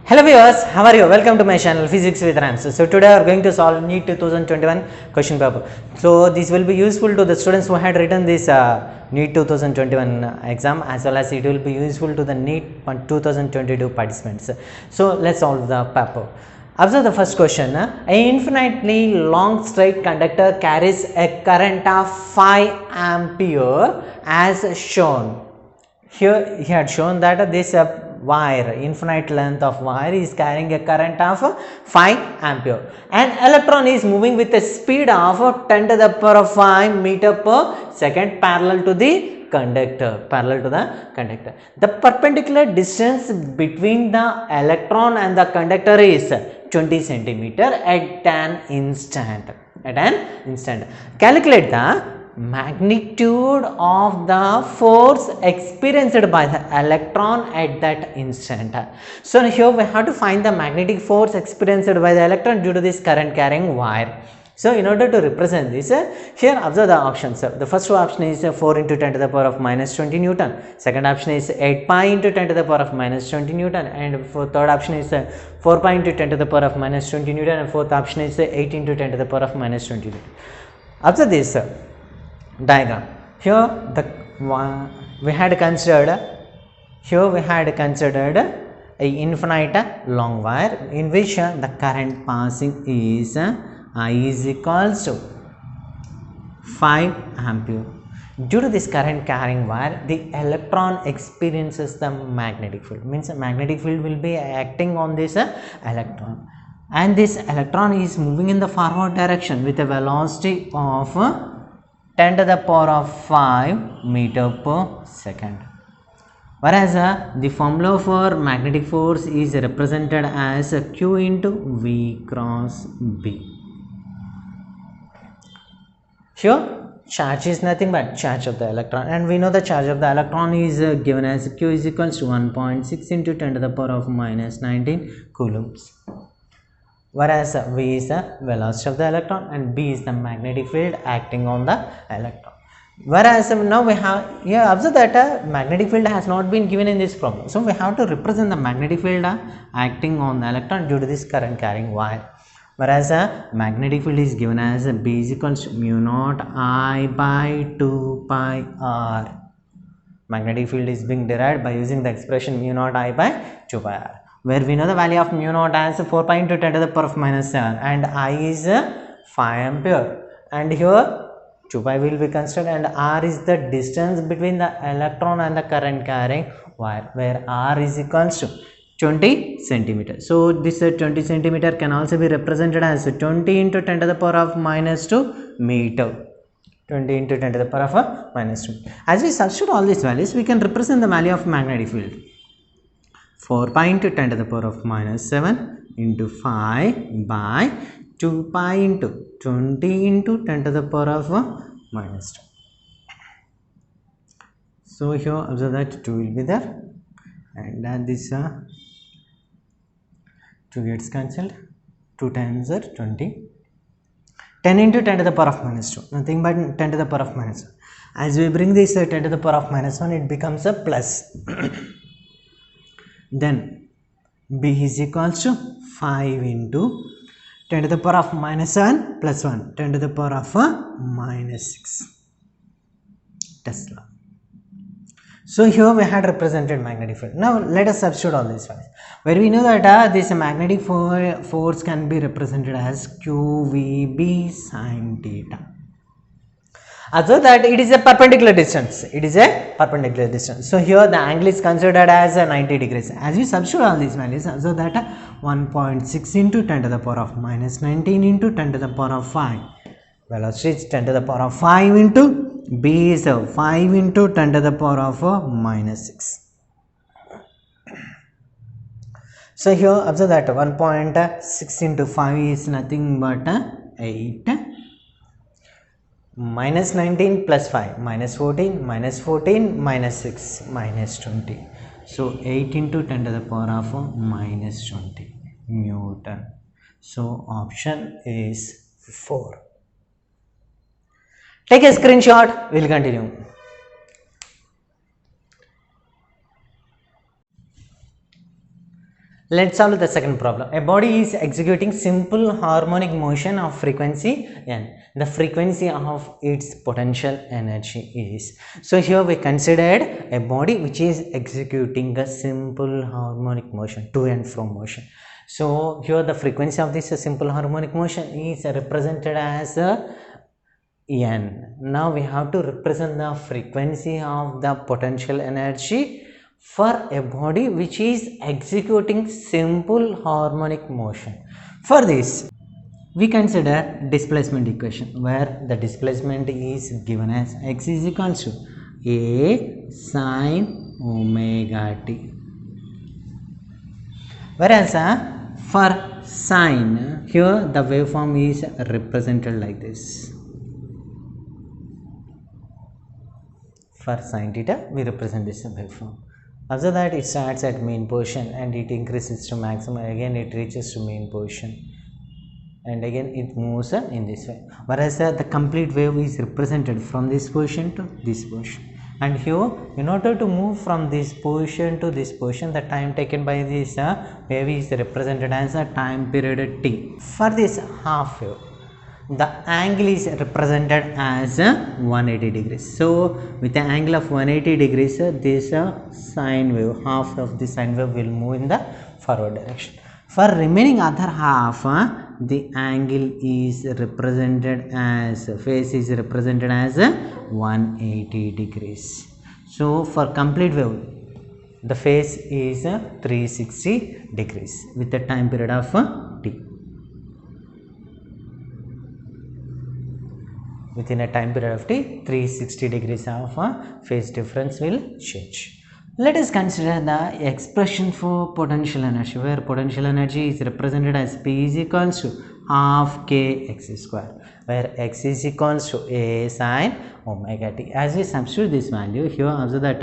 Hello viewers, how are you? Welcome to my channel Physics with Rams. So today we are going to solve NEET 2021 question paper. So this will be useful to the students who had written this NEET 2021 exam, as well as it will be useful to the NEET 2022 participants. So let's solve the paper. Observe the first question. An infinitely long straight conductor carries a current of 5 ampere as shown. Here he had shown that this wire, infinite length of wire, is carrying a current of 5 ampere. An electron is moving with a speed of 10 to the power of 5 meter per second parallel to the conductor. The perpendicular distance between the electron and the conductor is 20 centimeter at an instant. Calculate the magnitude of the force experienced by the electron at that instant. So here we have to find the magnetic force experienced by the electron due to this current carrying wire. So in order to represent this, here observe the options. The first option is 4 into 10 to the power of minus 20 Newton. Second option is 8 pi into 10 to the power of minus 20 Newton. And for third option is 4 pi into 10 to the power of minus 20 Newton. And fourth option is 8 into 10 to the power of minus 20 Newton. Observe this diagram. Here we had considered a infinite long wire in which the current passing is I is equals to 5 ampere. Due to this current carrying wire, the electron experiences the magnetic field. Means magnetic field will be acting on this electron, and this electron is moving in the forward direction with a velocity of 10 to the power of 5 meter per second. Whereas the formula for magnetic force is represented as Q into V cross B. Here charge is nothing but charge of the electron, and we know the charge of the electron is given as Q is equals to 1.6 into 10 to the power of minus 19 coulombs. Whereas V is the velocity of the electron and B is the magnetic field acting on the electron. Whereas now we have here observe that magnetic field has not been given in this problem. So we have to represent the magnetic field acting on the electron due to this current carrying wire. Whereas magnetic field is given as B is equals to mu naught I by 2 pi R. Magnetic field is being derived by using the expression mu naught I by 2 pi R, where we know the value of mu naught as 4 pi into 10 to the power of minus 7 and I is 5 ampere, and here 2 pi will be considered, and R is the distance between the electron and the current carrying wire, where R is equals to 20 centimeter. So this 20 centimeter can also be represented as 20 into 10 to the power of minus 2 meter. 20 into 10 to the power of minus 2. As we substitute all these values, we can represent the value of magnetic field. 4 pi into 10 to the power of minus 7 into 5 by 2 pi into 20 into 10 to the power of minus 2. So here observe that 2 will be there, and then this 2 gets cancelled. 2 times are 20. 10 into 10 to the power of minus 2, nothing but 10 to the power of minus 1. As we bring this 10 to the power of minus 1, it becomes a plus. Then B is equals to 5 into 10 to the power of minus 7 plus 1, 10 to the power of minus 6 Tesla. So here we had represented magnetic field. Now let us substitute all these values, where we know that this magnetic force can be represented as QVB sin theta. Observe that it is a perpendicular distance. So here the angle is considered as 90 degrees. As you substitute all these values, observe that 1.6 into 10 to the power of minus 19 into 10 to the power of 5. Velocity is 10 to the power of 5 into B is 5 into 10 to the power of minus 6. So here observe that 1.6 into 5 is nothing but 8. Minus 19 plus 5, minus 14, minus 14, minus 6, minus 20. So 8 into 10 to the power of minus 20 Newton. So option is 4. Take a screenshot, we will continue. Let's solve the second problem. A body is executing simple harmonic motion of frequency n. The frequency of its potential energy is. So here we considered a body which is executing a simple harmonic motion, to and from motion. So here the frequency of this simple harmonic motion is represented as n. Now we have to represent the frequency of the potential energy for a body which is executing simple harmonic motion. For this, we consider displacement equation where the displacement is given as x is equal to a sin omega t. Whereas for sine, here the waveform is represented like this. For sin theta, we represent this waveform. After that, it starts at mean position and it increases to maximum. Again, it reaches to mean position, and again it moves in this way. Whereas the complete wave is represented from this position to this position. And here, in order to move from this position to this position, the time taken by this wave is represented as a time period t. For this half wave, the angle is represented as 180 degrees. So with the angle of 180 degrees, this sine wave, half of the sine wave will move in the forward direction. For remaining other half, the angle is represented as, phase is represented as 180 degrees. So for complete wave, the phase is 360 degrees with the time period of t. Within a time period of t, 360 degrees of phase difference will change. Let us consider the expression for potential energy, where potential energy is represented as P is equals to half k x square, where x is equals to a sin omega t. As we substitute this value here, observe that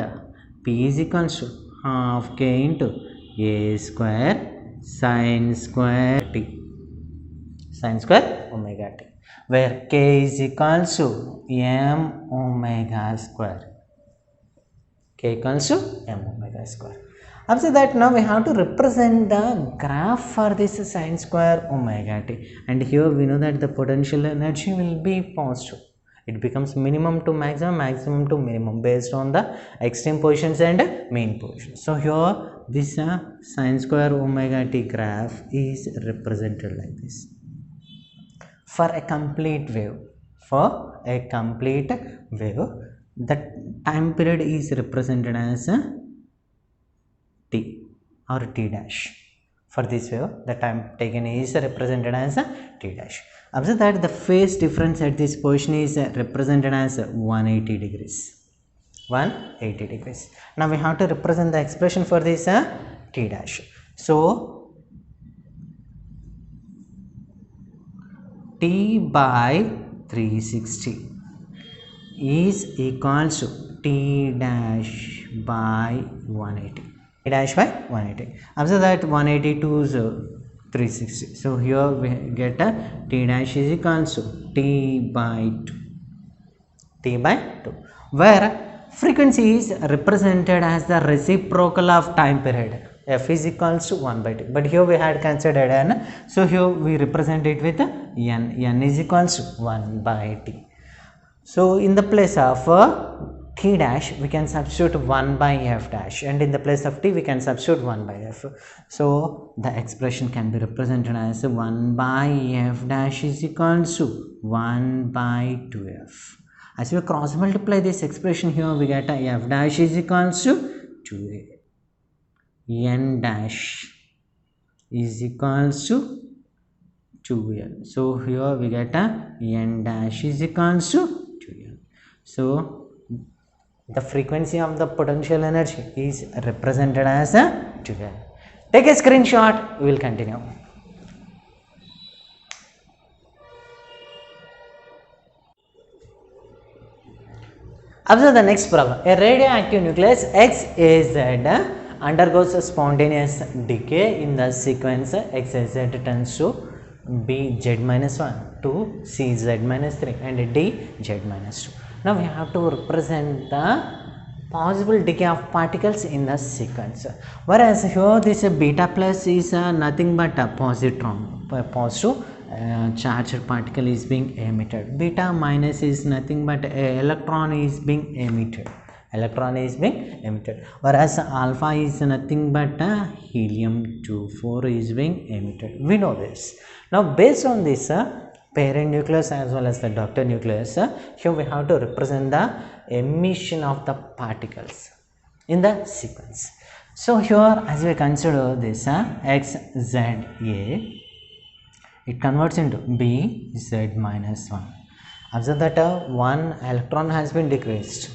P is equals to half k into a square sin square t, sin square omega t, where k is equals to m omega square. K equals to m omega square. After that, now we have to represent the graph for this sin square omega t. And here we know that the potential energy will be positive. It becomes minimum to maximum, maximum to minimum based on the extreme positions and mean positions. So here this sin square omega t graph is represented like this. For a complete wave, the time period is represented as t or t dash. For this wave, the time taken is represented as t dash. Observe that the phase difference at this position is represented as 180 degrees. 180 degrees. Now we have to represent the expression for this t dash. So t by 360 is equals to t dash by 180. T dash by 180. Observe that 182 is 360. So here we get a t dash is equals to t by 2. T by 2. Where frequency is represented as the reciprocal of time period. F is equals to 1 by 2. But here we had considered n. So here we represent it with n. N is equals to 1 by t. So in the place of t dash, we can substitute 1 by f dash, and in the place of t, we can substitute 1 by f. So the expression can be represented as 1 by f dash is equals to 1 by 2f. As we cross multiply this expression here, we get a f dash is equals to 2a. N dash is equals to 2n. So here we get a n dash is equals to 2n. So the frequency of the potential energy is represented as a 2n. Take a screenshot. We will continue. Observe the next problem. A radioactive nucleus XAZ undergoes a spontaneous decay in the sequence XAZ tends to BZ-1 to CZ-3 and DZ-2. Now we have to represent the possible decay of particles in the sequence. Whereas here this beta plus is nothing but a positron, positive charged particle is being emitted. Beta minus is nothing but a electron is being emitted. Electron is being emitted. Whereas alpha is nothing but a helium-24 is being emitted. We know this. Now based on this parent nucleus as well as the daughter nucleus, here we have to represent the emission of the particles in the sequence. So here as we consider this XZA, it converts into BZ minus 1. Observe that one electron has been decreased.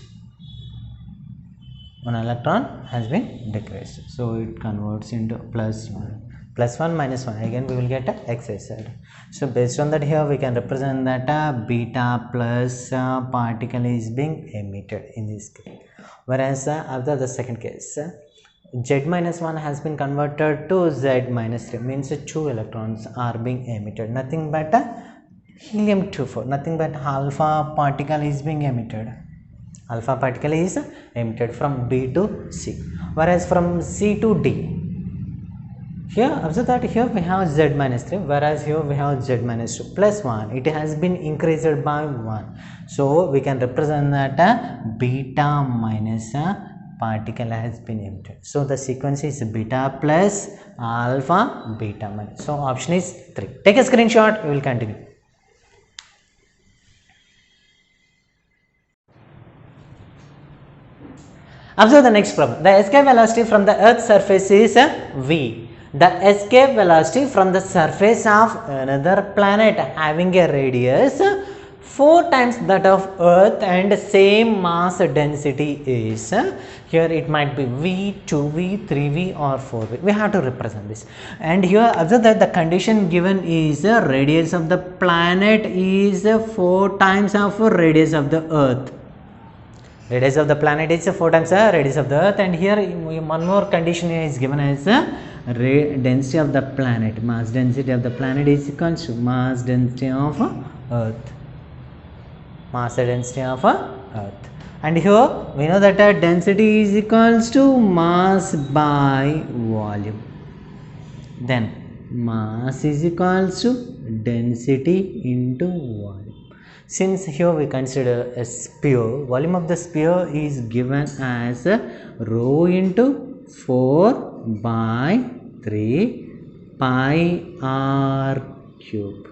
One electron has been decreased. So it converts into plus 1. Plus 1 minus 1. Again we will get XZ. So based on that here we can represent that beta plus particle is being emitted in this case. Whereas after the second case, Z minus 1 has been converted to Z minus 3, means 2 electrons are being emitted. Nothing but helium-24, nothing but alpha particle is being emitted. Alpha particle is emitted from B to C. Whereas from C to D, here observe that here we have Z minus 3, whereas here we have Z minus 2 plus 1. It has been increased by 1. So we can represent that beta minus particle has been emitted. So the sequence is beta plus alpha beta minus. So option is 3. Take a screenshot, we will continue. Observe the next problem. The escape velocity from the earth's surface is v. The escape velocity from the surface of another planet having a radius 4 times that of earth and same mass density is, here it might be v, 2v, 3v or 4v. We have to represent this. And here observe that the condition given is radius of the planet is 4 times of radius of the earth. Radius of the planet is 4 times the radius of the earth, and here one more condition is given as density of the planet. Mass density of the planet is equal to mass density of earth. Mass density of earth. And here we know that density is equals to mass by volume. Then mass is equals to density into volume. Since here we consider a sphere, volume of the sphere is given as rho into 4 by 3 pi r cube.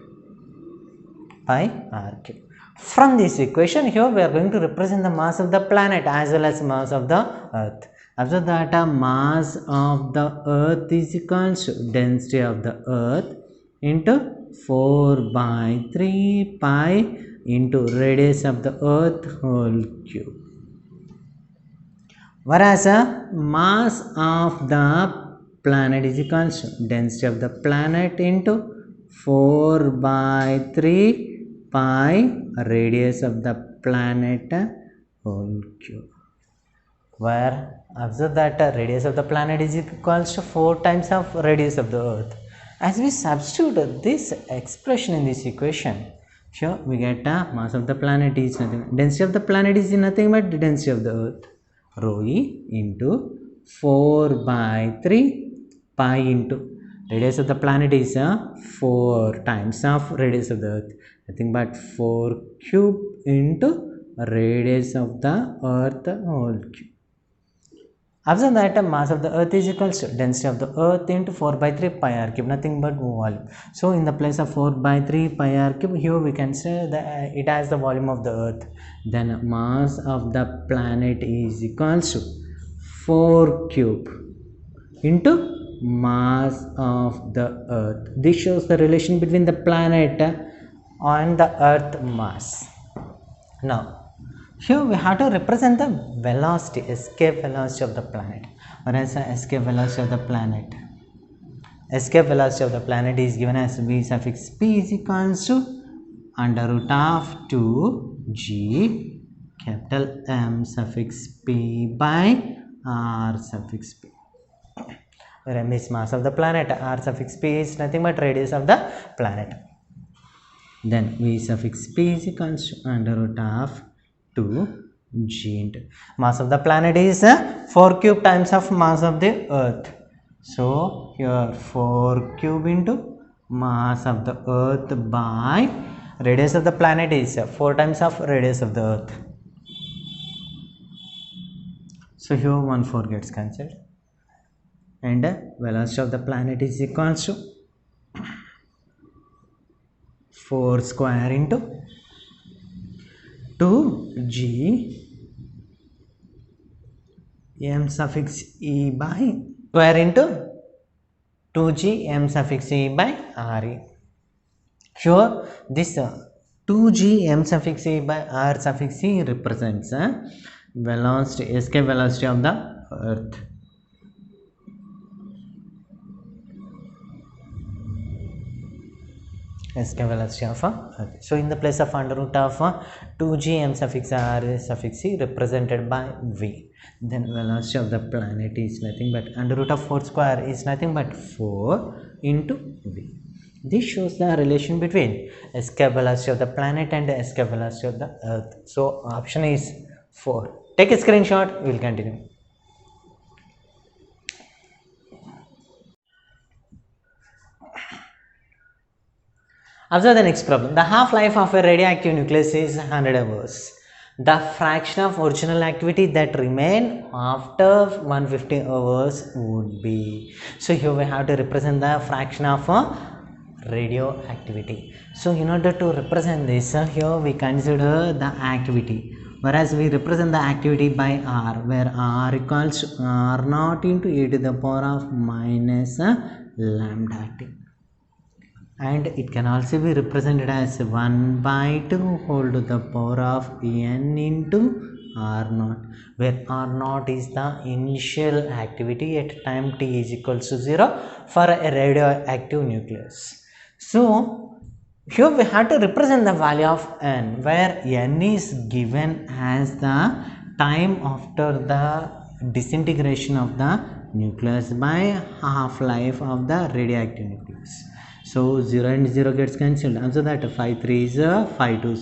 Pi r cube. From this equation here we are going to represent the mass of the planet as well as mass of the earth. Observe that mass of the earth is equal to density of the earth into 4 by 3 pi into radius of the earth whole cube. Whereas mass of the planet is equal to density of the planet into 4 by 3 pi radius of the planet whole cube. Where observe that radius of the planet is equal to 4 times of radius of the earth. As we substitute this expression in this equation, here we get mass of the planet is nothing. Density of the planet is nothing but the density of the earth. Rho e into 4 by 3 pi into radius of the planet is 4 times of radius of the earth. Nothing but 4 cube into radius of the earth whole cube. Observe that mass of the earth is equals to density of the earth into 4 by 3 pi r cube, nothing but volume. So in the place of 4 by 3 pi r cube, here we can say that it has the volume of the earth. Then mass of the planet is equals to 4 cube into mass of the earth. This shows the relation between the planet and the earth mass. Now here we have to represent the velocity, escape velocity of the planet. Whereas escape velocity of the planet, escape velocity of the planet is given as v suffix p is equals to under root of 2g capital M suffix p by r suffix p. Where M is mass of the planet, r suffix p is nothing but radius of the planet. Then v suffix p is equals to under root of 2 g into mass of the planet is 4 cube times of mass of the earth. So here 4 cube into mass of the earth by radius of the planet is 4 times of radius of the earth. So here 1 4 gets cancelled and velocity of the planet is equals to 4 square into 2g m suffix e by square into 2g m suffix e by re. Here this 2g m suffix e by r suffix e represents velocity, escape velocity of the earth. Escape velocity of earth. So in the place of under root of 2g m suffix r suffix e represented by v, then velocity of the planet is nothing but under root of 4 square is nothing but 4 into v. This shows the relation between escape velocity of the planet and the escape velocity of the earth. So option is 4. Take a screenshot, we will continue. Observe the next problem. The half-life of a radioactive nucleus is 100 hours. The fraction of original activity that remain after 150 hours would be. So here we have to represent the fraction of radioactivity. So in order to represent this, here we consider the activity, whereas we represent the activity by r, where r equals to r naught into e to the power of minus lambda t. And it can also be represented as 1 by 2 whole to the power of n into r naught, where r naught is the initial activity at time t is equals to 0 for a radioactive nucleus. So here we have to represent the value of n, where n is given as the time after the disintegration of the nucleus by half-life of the radioactive nucleus. So 0 and 0 gets cancelled. Answer that 5 3 is 5 2.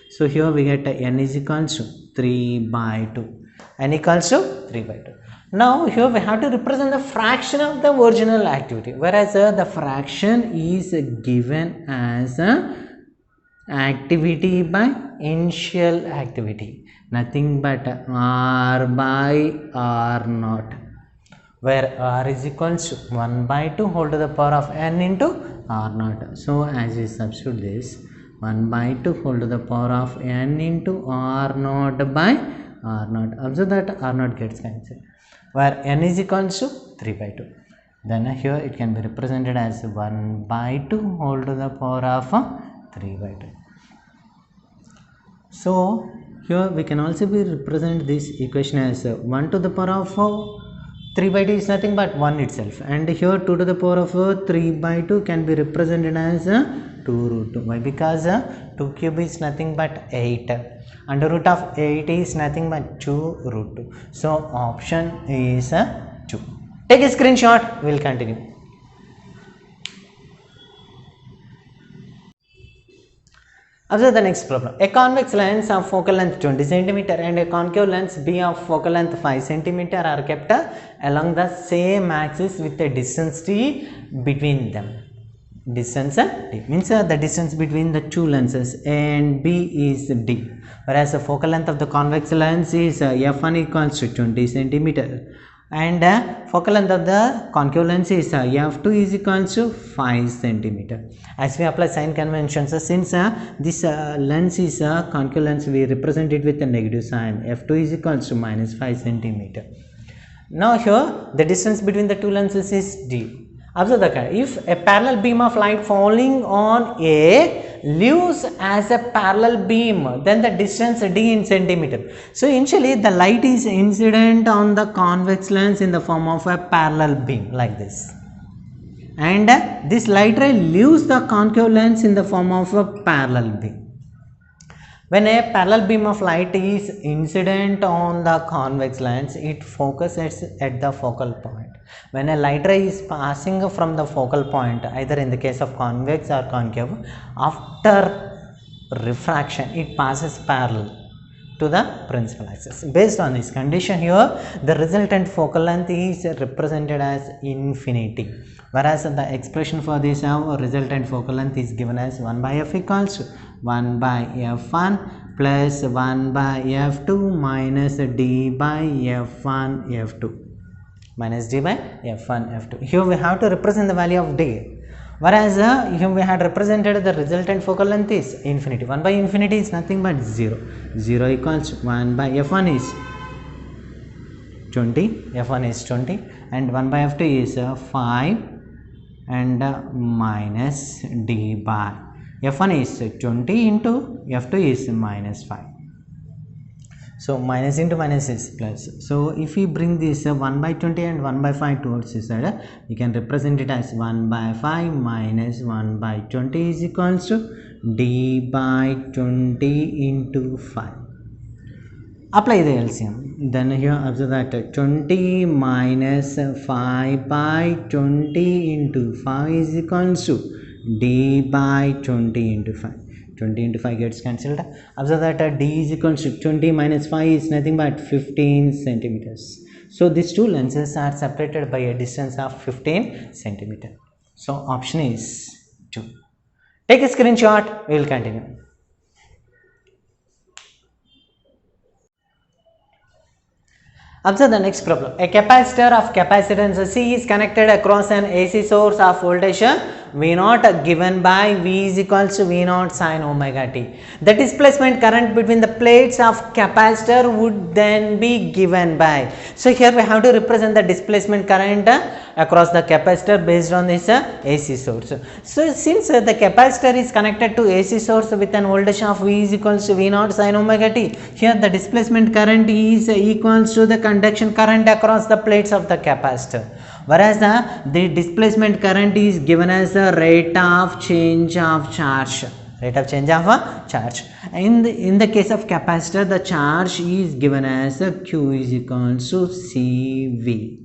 So here we get n is equals to 3 by 2. N equals to 3 by 2. Now here we have to represent the fraction of the original activity, whereas the fraction is given as activity by initial activity, nothing but r by r naught, where r is equals to 1 by 2 whole to the power of n into r naught. So as we substitute this, 1 by 2 whole to the power of n into r naught by r naught. Observe that r naught gets cancelled, where n is equals to 3 by 2. Then here it can be represented as 1 by 2 whole to the power of 3 by 2. So here we can also be represent this equation as 1 to the power of 3 by 2 is nothing but 1 itself, and here 2 to the power of 3 by 2 can be represented as 2 root 2. Why? Because 2 cube is nothing but 8, under root of 8 is nothing but 2 root 2. So option is 2. Take a screenshot, we will continue. Observe the next problem. A convex lens of focal length 20 cm and a concave lens B of focal length 5 cm are kept along the same axis with a distance t between them. Distance t means the distance between the two lenses A and B is d, whereas the focal length of the convex lens is f1 equals to 20 cm and focal length of the concave lens is f2 is equals to 5 cm. As we apply sign conventions, since this lens is a concave lens, we represent it with a negative sign. f2 is equals to minus 5 cm. Now here the distance between the two lenses is d. Observe the kind. If a parallel beam of light falling on A leaves as a parallel beam, then the distance d in centimeter. So initially the light is incident on the convex lens in the form of a parallel beam like this, and this light ray leaves the concave lens in the form of a parallel beam. When a parallel beam of light is incident on the convex lens, it focuses at the focal point. When a light ray is passing from the focal point, either in the case of convex or concave, after refraction it passes parallel. to the principal axis. Based on this condition here, the resultant focal length is represented as infinity, whereas the expression for this resultant focal length is given as 1 by f equals 1 by f1 plus 1 by f2 minus d by f1 f2 minus d by f1 f2. Here we have to represent the value of d, whereas here we had represented the resultant focal length is infinity. 1 by infinity is nothing but 0. 0 equals 1 by f1 is 20, f1 is 20, and 1 by f2 is 5 and minus d by f1 is 20 into f2 is minus 5. So minus into minus is plus. So if we bring this 1 by 20 and 1 by 5 towards this side, we can represent it as 1 by 5 minus 1 by 20 is equals to d by 20 into 5. Apply the LCM. Then here observe that 20 minus 5 by 20 into 5 is equals to d by 20 into 5. 20 into 5 gets cancelled. Observe that d is equal to 20 minus 5 is nothing but 15 centimeters. So these two lenses are separated by a distance of 15 centimeter. So option is 2. Take a screenshot. We will continue. Observe the next problem. A capacitor of capacitance C is connected across an AC source of voltage V0 given by V is equals to V0 sin omega t. The displacement current between the plates of capacitor would then be given by. So here we have to represent the displacement current across the capacitor based on this AC source. So since the capacitor is connected to AC source with an voltage of V is equals to V0 sin omega t, here the displacement current is equals to the conduction current across the plates of the capacitor, whereas the displacement current is given as the rate of change of charge. Rate of change of charge. In the case of capacitor, the charge is given as Q is equals to CV.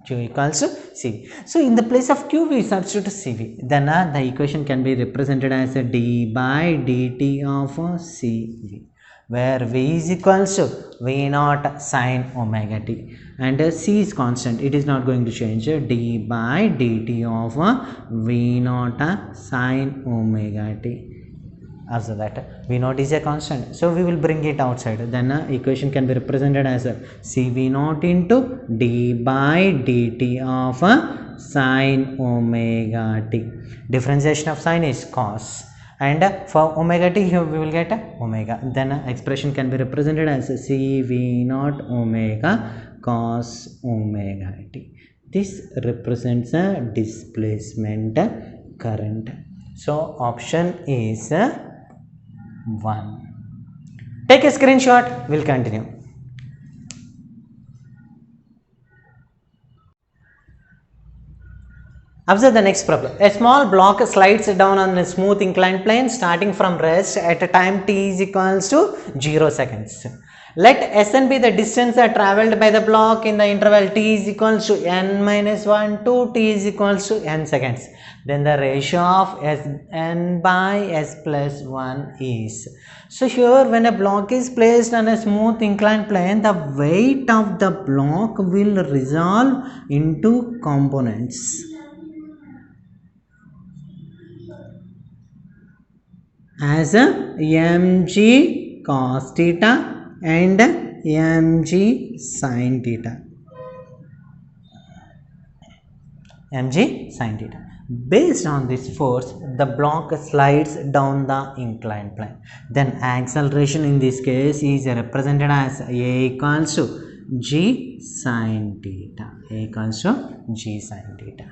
Q equals to CV. So in the place of Q we substitute CV. Then the equation can be represented as d by dt of CV, where V is equals to V0 sin omega t and C is constant, it is not going to change. D by dt of V0 sin omega t. Also that V0 is a constant, so we will bring it outside. Then equation can be represented as CV0 into d by dt of sin omega t. Differentiation of sin is cos, and for omega t here we will get omega. Then expression can be represented as CV0 omega cos omega t. This represents a displacement current. So option is 1. Take a screenshot. We'll continue. Observe the next problem. A small block slides down on a smooth inclined plane starting from rest at a time t is equals to 0 seconds. Let Sn be the distance travelled by the block in the interval t is equals to n minus 1 to t is equals to n seconds. Then the ratio of Sn by S plus 1 is. So here when a block is placed on a smooth inclined plane, the weight of the block will resolve into components as mg cos theta and mg sin theta. Mg sin theta. Based on this force, the block slides down the inclined plane. Then acceleration in this case is represented as A equals to g sin theta. A equals to g sin theta.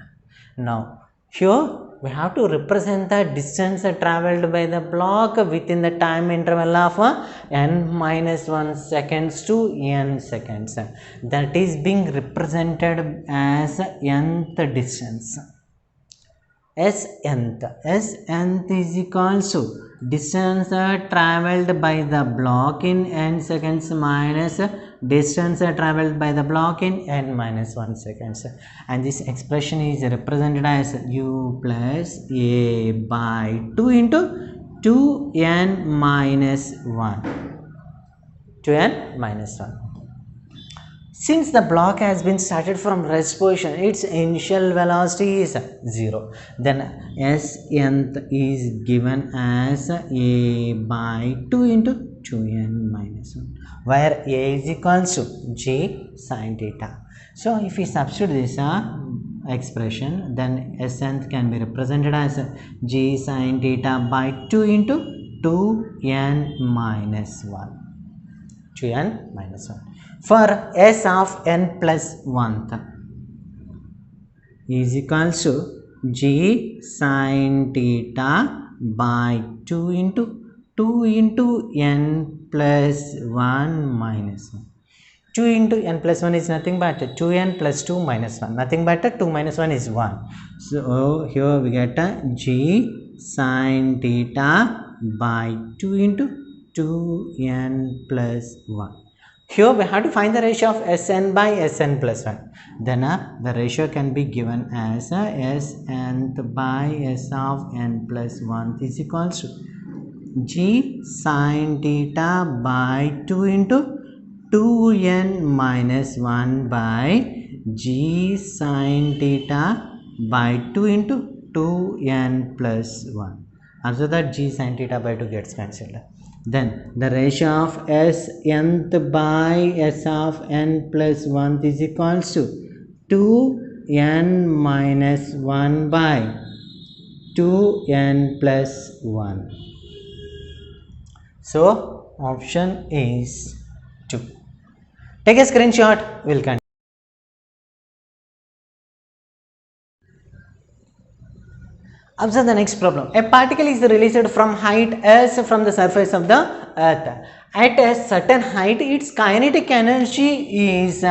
Now here we have to represent the distance travelled by the block within the time interval of n minus 1 seconds to n seconds. That is being represented as nth distance. Snth is equals to distance travelled by the block in n seconds minus distance travelled by the block in n minus 1 seconds, and this expression is represented as u plus a by 2 into 2n minus 1. 2n minus 1. Since the block has been started from rest position, its initial velocity is 0. Then s nth is given as a by 2 into 2n minus 1, where a is equals to g sin theta. So if we substitute this expression, then s nth can be represented as g sin theta by 2 into 2n minus 1. 2n minus 1. For s of n plus 1th is equals to g sin theta by 2 into n plus 1 minus 1. 2 into n plus 1 is nothing but 2n plus 2 minus 1. Nothing but 2 minus 1 is 1. So here we get g sin theta by 2 into 2n plus 1. Here we have to find the ratio of Sn by Sn plus 1. Then the ratio can be given as Snth by S of n plus 1 is equals to g sin theta by 2 into 2n minus 1 by g sin theta by 2 into 2n plus 1. Also that g sin theta by 2 gets cancelled. Then the ratio of s nth by s of n plus 1 is equals to 2n minus 1 by 2n plus 1. So option is 2. Take a screenshot, we'll continue. Observe the next problem. A particle is released from height s from the surface of the earth. At a certain height, its kinetic energy is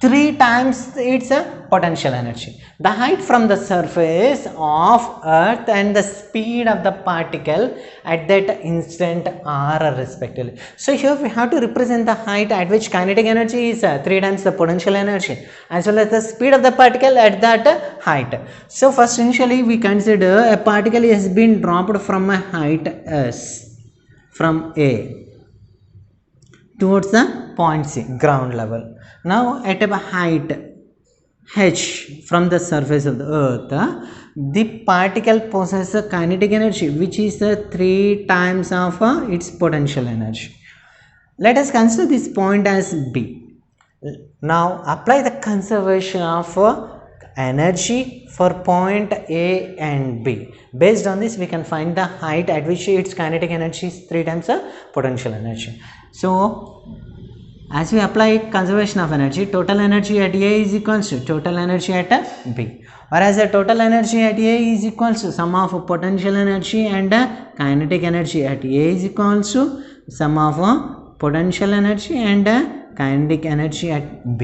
3 times its potential energy. The height from the surface of earth and the speed of the particle at that instant are respectively. So here we have to represent the height at which kinetic energy is 3 times the potential energy, as well as the speed of the particle at that height. So first initially we consider a particle has been dropped from a height s from A towards the point C, ground level. Now at a height h from the surface of the earth, the particle possesses a kinetic energy which is 3 times of its potential energy. Let us consider this point as B. Now apply the conservation of energy for point A and B. Based on this we can find the height at which its kinetic energy is 3 times the potential energy. So as we apply conservation of energy, total energy at A is equals to total energy at B, whereas the total energy at A is equals to sum of potential energy and kinetic energy at A is equals to sum of potential energy and kinetic energy at B.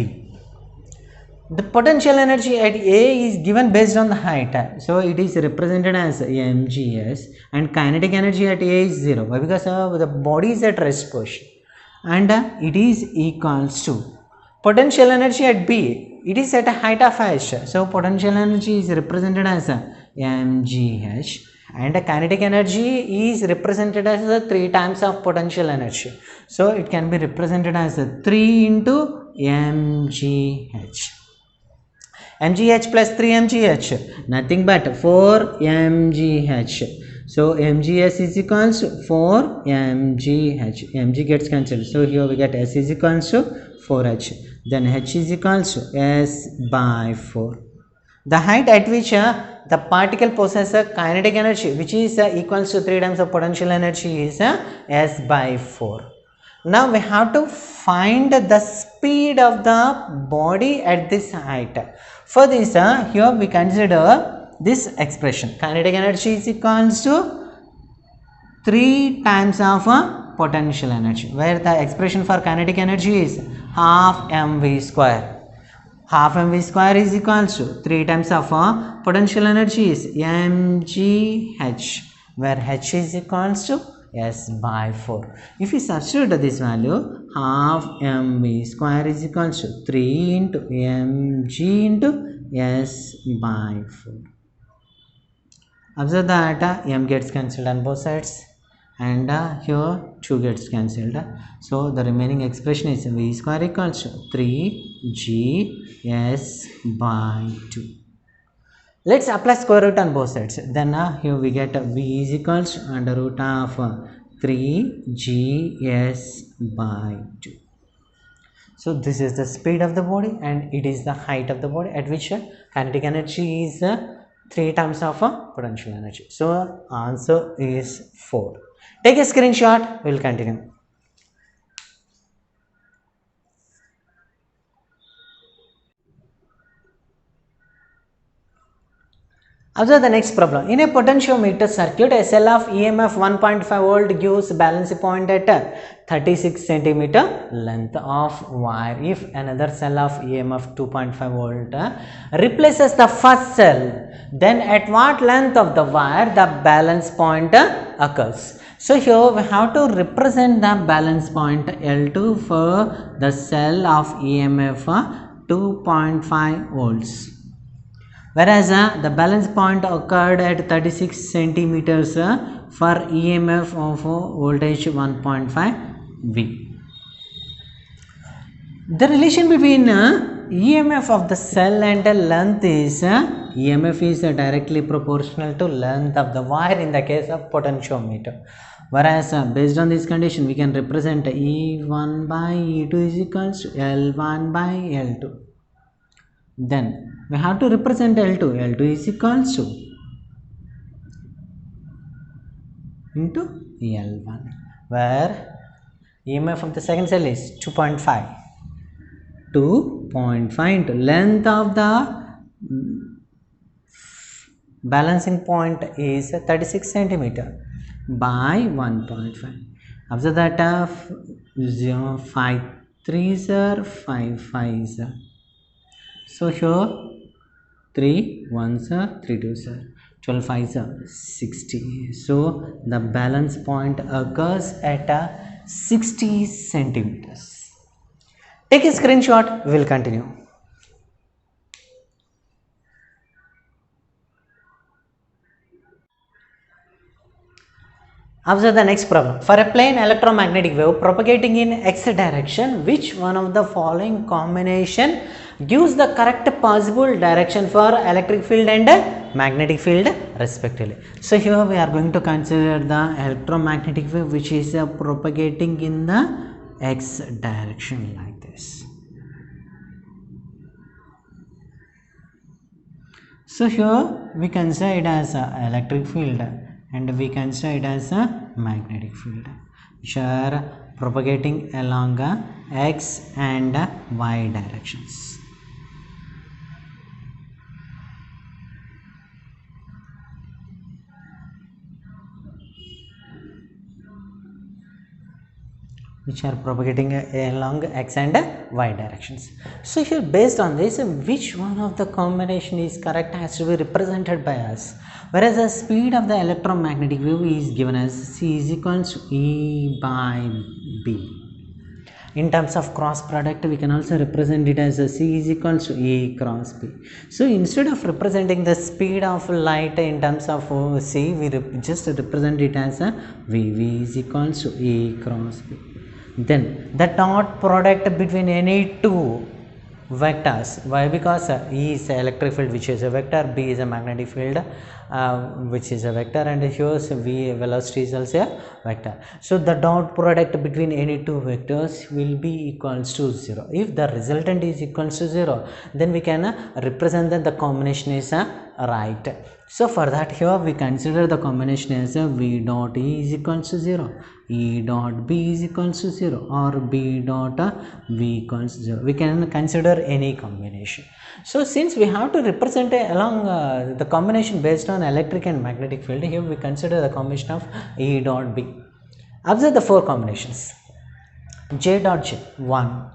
The potential energy at A is given based on the height, so it is represented as mgs, and kinetic energy at A is 0. Why? Because the body is at rest position, and it is equals to potential energy at B. It is at a height of h, so potential energy is represented as mgh, and kinetic energy is represented as 3 times of potential energy, so it can be represented as 3 into mgh. mgh plus 3 mgh, nothing but 4 mgh. So mgs is equals to 4 mgh. mg gets cancelled, so here we get s is equals to 4h. Then h is equals to s by 4. The height at which the particle possesses a kinetic energy which is equals to 3 times of potential energy is s by 4. Now we have to find the speed of the body at this height. For this, here we consider this expression: kinetic energy is equals to 3 times of potential energy, where the expression for kinetic energy is half mv square. Half mv square is equals to 3 times of potential energy is mgh, where h is equals to s by 4. If we substitute this value, half mv square is equals to 3 into mg into s by 4. Observe that m gets cancelled on both sides, and here 2 gets cancelled. So the remaining expression is V square equals to 3gs by 2. Let's apply square root on both sides. Then here we get V is equals to under root of 3gs by 2. So this is the speed of the body and it is the height of the body at which kinetic energy is 3 times of potential energy. So answer is 4. Take a screenshot. We will continue. Observe the next problem. In a potentiometer circuit, a cell of EMF 1.5 volt gives balance point at 36 centimeter length of wire. If another cell of EMF 2.5 volt replaces the first cell, then at what length of the wire the balance point occurs? So here we have to represent the balance point L2 for the cell of EMF 2.5 volts. Whereas the balance point occurred at 36 centimeters for EMF of voltage 1.5 V. The relation between EMF of the cell and the length is EMF is directly proportional to length of the wire in the case of potentiometer. Whereas based on this condition we can represent E1 by E2 is equals to L1 by L2. Then we have to represent L2. L2 is equals to into L1, where EMF of the second cell is 2.5. 2.5 into length of the balancing point is 36 centimeter by 1.5. Observe that 5 3s are 5 5s are. So here 3 1s are 3 2s are 12 5s are 60. So the balance point occurs at 60 centimeters. Take a screenshot. We will continue. Observe the next problem. For a plane electromagnetic wave propagating in x direction, which one of the following combination gives the correct possible direction for electric field and magnetic field respectively? So here we are going to consider the electromagnetic wave which is propagating in the x direction like this. So here we consider it as electric field and we consider it as a magnetic field which are propagating along x and y directions. Which are propagating along x and y directions. So here based on this, which one of the combination is correct has to be represented by us. Whereas the speed of the electromagnetic wave is given as c is equals to E by B. In terms of cross product, we can also represent it as c is equals to E cross B. So instead of representing the speed of light in terms of c, we just represent it as v. V is equals to E cross B. Then the dot product between any two vectors. Why? Because E is electric field which is a vector, B is a magnetic field which is a vector, and here V velocity is also a vector. So the dot product between any two vectors will be equals to 0. If the resultant is equals to 0, then we can represent that the combination is right. So for that, here we consider the combination as V dot E is equals to 0, E dot B is equals to 0, or B dot V equals to 0. We can consider any combination. So since we have to represent along the combination based on electric and magnetic field, here we consider the combination of E dot B. Observe the 4 combinations. J dot J 1.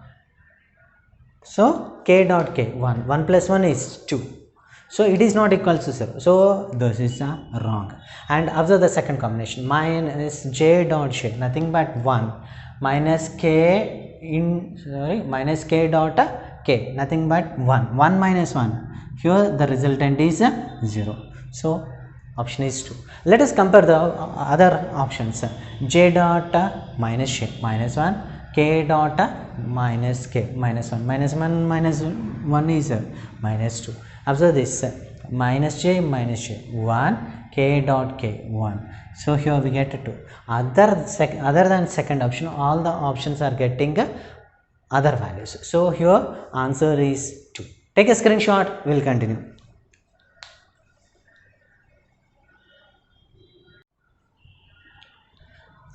So K dot K 1. 1 plus 1 is 2. So it is not equal to 0. So this is wrong. And observe the second combination. Minus J dot J, nothing but 1, minus K minus K dot K, nothing but 1. 1 minus 1. Here the resultant is 0. So Option is 2. Let us compare the other options. J dot minus J minus 1, K dot minus K minus 1, minus 1 minus 1 is minus 2. Observe this, minus J, 1, K dot K 1. So here we get 2. Other than second option, all the options are getting other values. So here answer is 2. Take a screenshot, we will continue.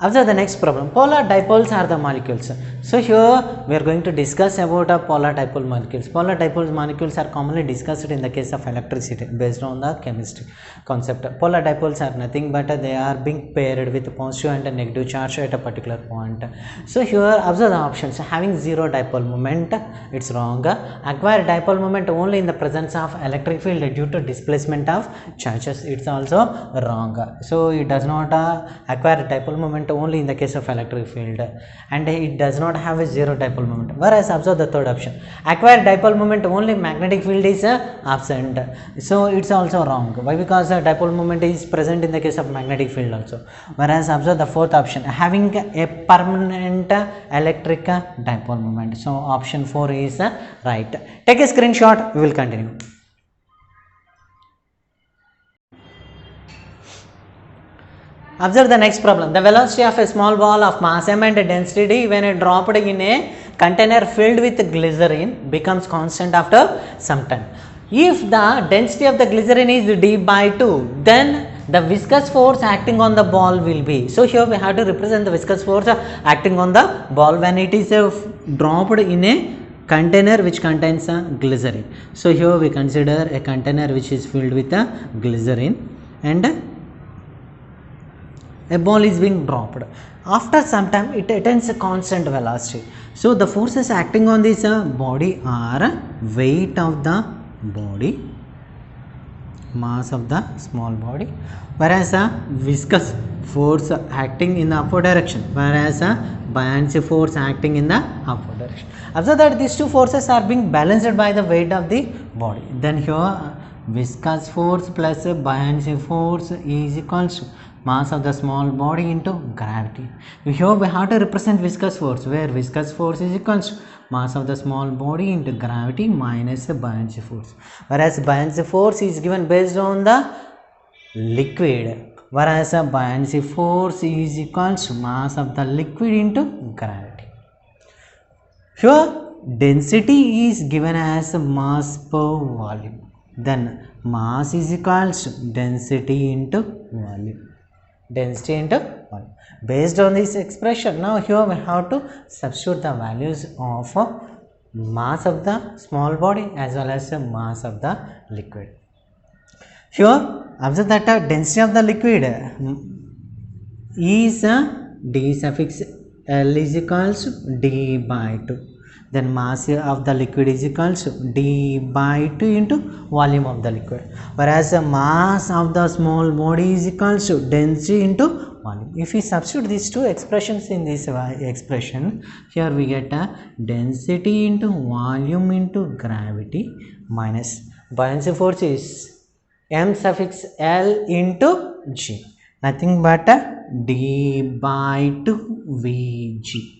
Observe the next problem. Polar dipoles are the molecules. So here we are going to discuss about polar dipole molecules. Polar dipole molecules are commonly discussed in the case of electricity based on the chemistry concept. Polar dipoles are nothing but they are being paired with positive and negative charge at a particular point. So here observe the options. Having zero dipole moment, it's wrong. Acquire dipole moment only in the presence of electric field due to displacement of charges, it's also wrong. So it does not acquire dipole moment only in the case of electric field, and it does not have a zero dipole moment. Whereas observe the third option, acquire dipole moment only magnetic field is absent. So it's also wrong. Why? Because dipole moment is present in the case of magnetic field also. Whereas observe the fourth option, having a permanent electric dipole moment. So option 4 is right. Take a screenshot, we will continue. Observe the next problem. The velocity of a small ball of mass m and density d when dropped in a container filled with glycerin becomes constant after some time. If the density of the glycerin is d by 2, then the viscous force acting on the ball will be. So here we have to represent the viscous force acting on the ball when it is dropped in a container which contains glycerin. So here we consider a container which is filled with glycerin and a ball is being dropped. After some time it attains a constant velocity. So the forces acting on this body are weight of the body, mass of the small body, whereas viscous force acting in the upward direction, whereas buoyancy force acting in the upward direction. Observe that these two forces are being balanced by the weight of the body. Then here viscous force plus buoyancy force is equals to mass of the small body into gravity. Here we have to represent viscous force, where viscous force is equals to mass of the small body into gravity minus buoyancy force. Whereas buoyancy force is given based on the liquid, whereas buoyancy force is equals to mass of the liquid into gravity. Here density is given as mass per volume. Then mass is equals to density into volume. Density into volume. Based on this expression, now here we have to substitute the values of mass of the small body as well as mass of the liquid. Here observe that density of the liquid is d suffix L is equals to d by 2. Then mass of the liquid is equals to d by 2 into volume of the liquid, whereas the mass of the small body is equals to density into volume. If we substitute these two expressions in this expression, here we get a density into volume into gravity minus buoyancy force is m suffix L into g, nothing but d by 2 Vg.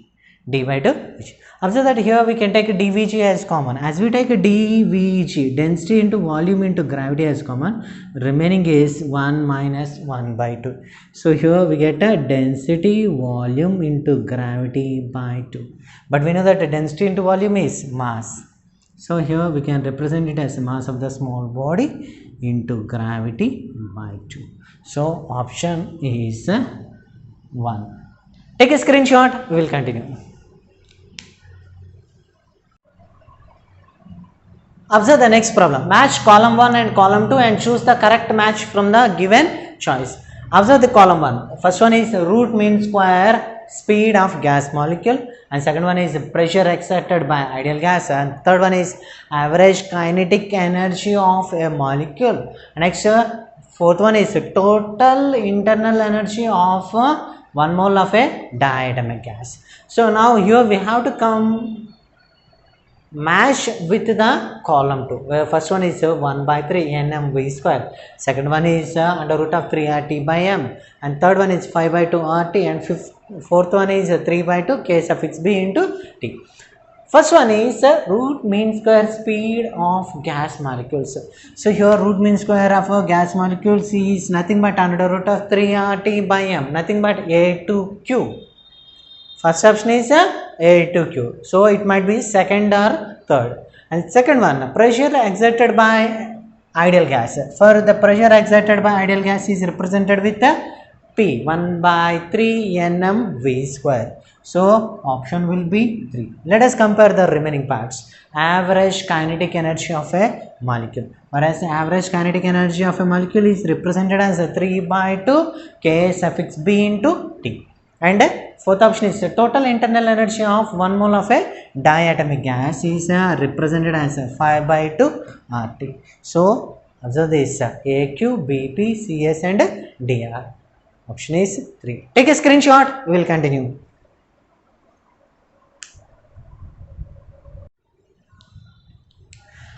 D by 2 Vg. Observe that here we can take dVg as common. As we take dVg, density into volume into gravity as common, remaining is 1 minus 1 by 2. So here we get a density volume into gravity by 2. But we know that the density into volume is mass. So here we can represent it as mass of the small body into gravity by 2. So option is 1. Take a screenshot, we will continue. Observe the next problem. Match column 1 and column 2 and choose the correct match from the given choice. Observe the column 1. First one is root mean square speed of gas molecule, and second one is pressure exerted by ideal gas, and third one is average kinetic energy of a molecule. Next, fourth one is total internal energy of 1 mole of a diatomic gas. So now here we have to come Mash with the column 2, where first one is 1 by 3 nm v square, second one is under root of 3 rt by m, and third one is 5 by 2 rt, and fourth one is 3 by 2 k suffix b into t. First one is root mean square speed of gas molecules. So here root mean square of gas molecules is nothing but under root of 3 rt by m, nothing but a to q. First option is A to Q. So it might be second or third. And second one, pressure exerted by ideal gas. For the pressure exerted by ideal gas is represented with P 1 by 3 nm v square. So option will be 3. Let us compare the remaining parts. Average kinetic energy of a molecule. Whereas average kinetic energy of a molecule is represented as 3 by 2 K suffix B into T. And fourth option is total internal energy of 1 mole of a diatomic gas is represented as 5 by 2 RT. So observe this AQ, BP, CS and DR. Option is 3. Take a screenshot. We will continue.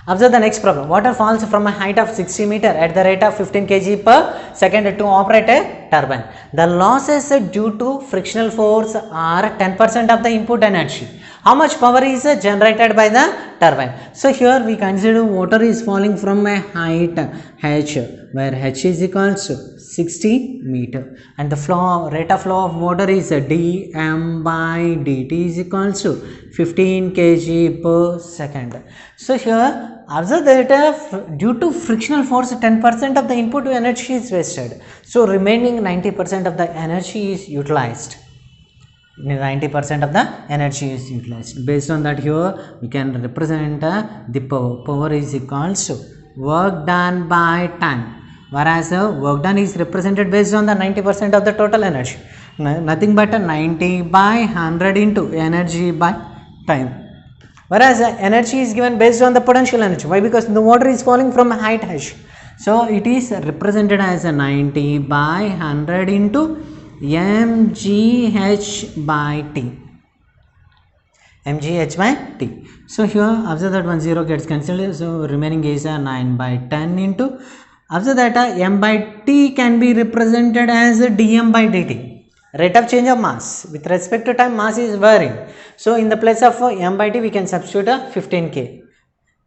Observe the next problem. Water falls from a height of 60 meter at the rate of 15 kg per second to operate a turbine. The losses due to frictional force are 10% of the input energy. How much power is generated by the turbine? So here we consider water is falling from a height h, where h is equals to 60 meter, and the rate of flow of water is dm by dt is equals to 15 kg per second. So here observe that due to frictional force 10% of the input energy is wasted. So remaining 90% of the energy is utilized. 90% of the energy is utilized. Based on that, here we can represent the power. Power is equals to work done by time. Whereas work done is represented based on the 90% of the total energy. Nothing but 90 by 100 into energy by time. Whereas energy is given based on the potential energy. Why? Because the water is falling from a height h. So it is represented as a 90 by 100 into mgh by t. mgh by t. So here observe that 0 gets cancelled. So remaining is 9 by 10 into. Observe that m by t can be represented as dm by dt. Rate of change of mass with respect to time, mass is varying. So in the place of m by t we can substitute 15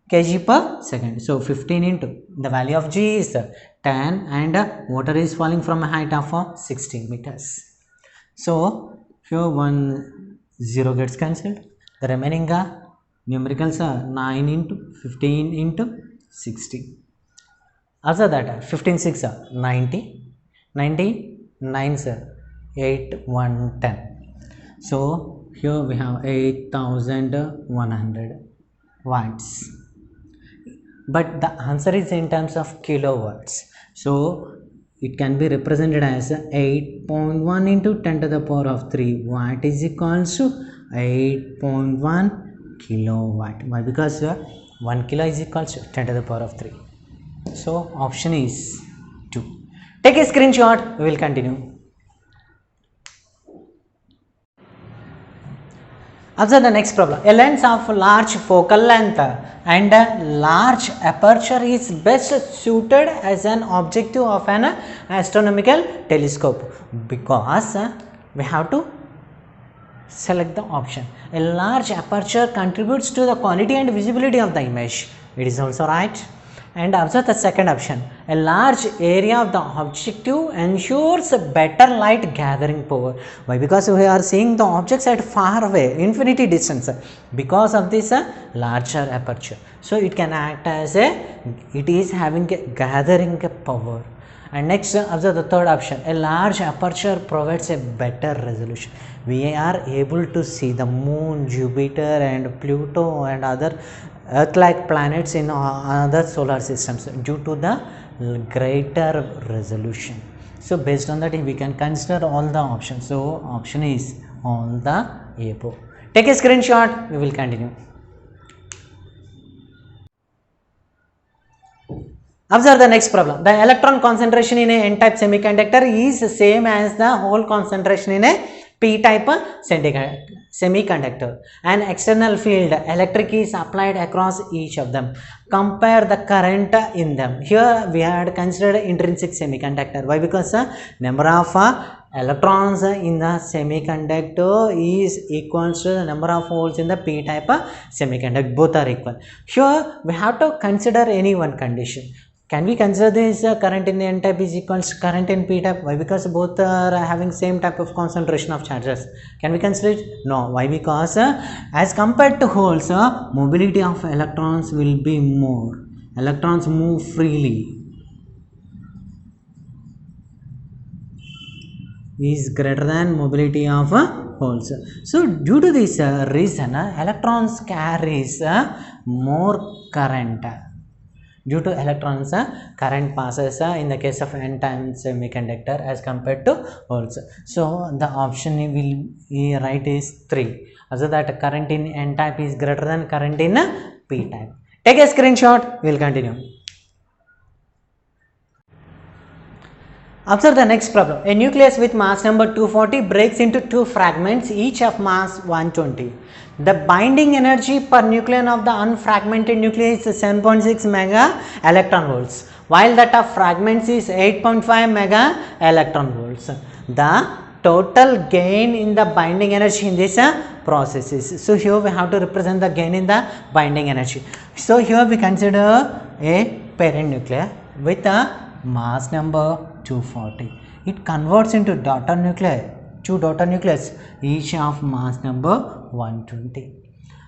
kg per second. So 15 into the value of g is 10 and water is falling from a height of 60 meters. So here 0 gets cancelled. The remaining numericals are 9 into 15 into 60. Also that 15 6 90, 99 8 1 10. So here we have 8100 watts, but the answer is in terms of kilowatts. So it can be represented as 8.1 into 10 to the power of 3 watt is equals to 8.1 kilowatt. Why? Because 1 kilo is equals to 10 to the power of 3. So option is 2. Take a screenshot. We will continue. Observe the next problem. A lens of large focal length and large aperture is best suited as an objective of an astronomical telescope, because we have to select the option. A large aperture contributes to the quality and visibility of the image. It is also right. And observe the second option. A large area of the objective ensures better light gathering power. Why? Because we are seeing the objects at far away, infinity distance, because of this larger aperture. So it can act as it is having a gathering power. And next, observe the third option. A large aperture provides a better resolution. We are able to see the moon, Jupiter and Pluto and other Earth-like planets in other solar systems due to the greater resolution. So based on that, we can consider all the options. So option is all the above. Take a screenshot. We will continue. Observe the next problem. The electron concentration in a n-type semiconductor is same as the hole concentration in a p-type semiconductor. An external field electric is applied across each of them. Compare the current in them. Here we had considered intrinsic semiconductor. Why? Because the number of electrons in the semiconductor is equal to the number of holes in the p-type semiconductor. Both are equal. Here we have to consider any one condition. Can we consider this current in n-type is equals to current in p-type? Why? Because both are having same type of concentration of charges. Can we consider it? No. Why? Because as compared to holes, mobility of electrons will be more. Electrons move freely. Is greater than mobility of holes. So due to this reason, electrons carries more current. Due to electrons, current passes in the case of n-type semiconductor as compared to holes. So the option will be right is 3. Also that current in n-type is greater than current in p-type. Take a screenshot. We will continue. Observe the next problem. A nucleus with mass number 240 breaks into two fragments, each of mass 120. The binding energy per nucleon of the unfragmented nucleus is 7.6 mega electron volts, while that of fragments is 8.5 mega electron volts. The total gain in the binding energy in this process is. So here we have to represent the gain in the binding energy. So here we consider a parent nucleus with a mass number 240. It converts into daughter nuclei, two daughter nucleus, each of mass number 120.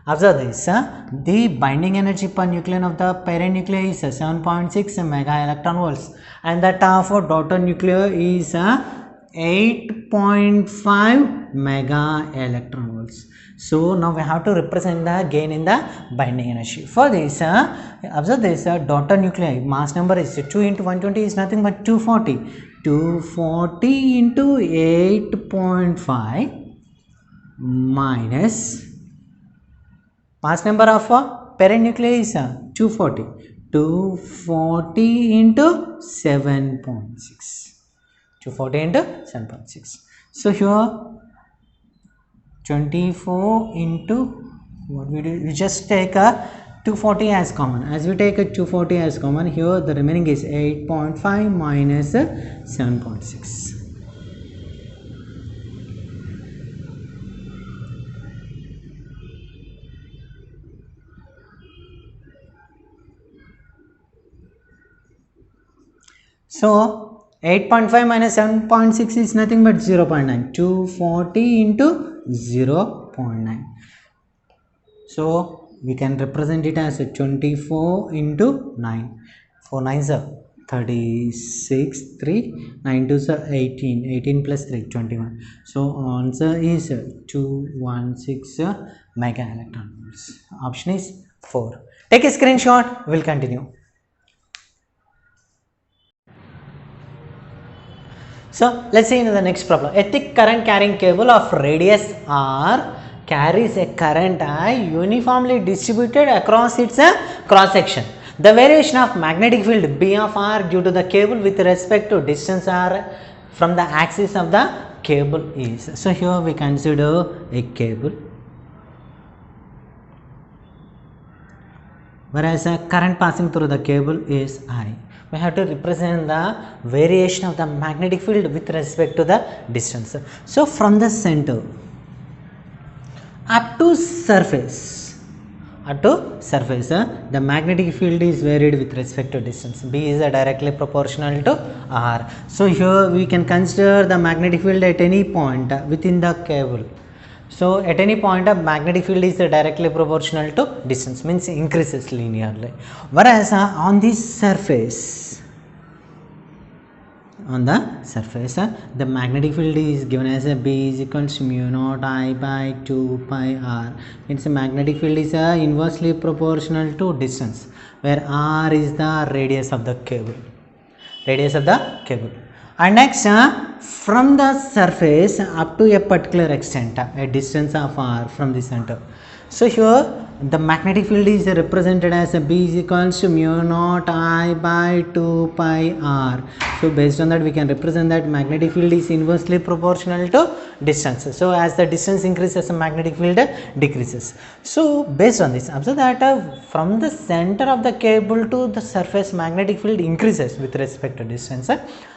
Observe this, the binding energy per nucleon of the parent nuclei is 7.6 mega electron volts, and that of daughter nuclei is 8.5 mega electron volts. So now we have to represent the gain in the binding energy. For this, observe this, daughter nuclei mass number is 2 into 120 is nothing but 240. 240 into 8.5 minus mass number of parent nuclei is 240. 240 into 7.6. 240 into 7.6. So here 24 into what we do, we just take a 240 as common. As we take a 240 as common, here the remaining is 8.5 minus 7.6. So 8.5 minus 7.6 is nothing but 0.9. 240 into 0.9. So we can represent it as a 24 into 9. 4 9s are 36, 3, 9 2s are 18, 18 plus 3, 21. So answer is 216 mega electron volts. Option is 4. Take a screenshot. We'll continue. So let's see into the next problem. A thick current carrying cable of radius r carries a current I uniformly distributed across its cross section. The variation of magnetic field B of r due to the cable with respect to distance r from the axis of the cable is. So here we consider a cable, whereas a current passing through the cable is I. We have to represent the variation of the magnetic field with respect to the distance. So from the center up to surface, the magnetic field is varied with respect to distance. B is directly proportional to R. So here we can consider the magnetic field at any point within the cable. So at any point of magnetic field is directly proportional to distance, means increases linearly. Whereas on the surface, the magnetic field is given as a B is equal to mu naught I by 2 pi r. Means the magnetic field is inversely proportional to distance, where r is the radius of the cable. And next, from the surface up to a particular extent, a distance of r from the center. So here the magnetic field is represented as a B is equals to mu naught I by 2 pi r. So based on that we can represent that magnetic field is inversely proportional to distance. So as the distance increases, the magnetic field decreases. So based on this, observe that from the center of the cable to the surface, magnetic field increases with respect to distance.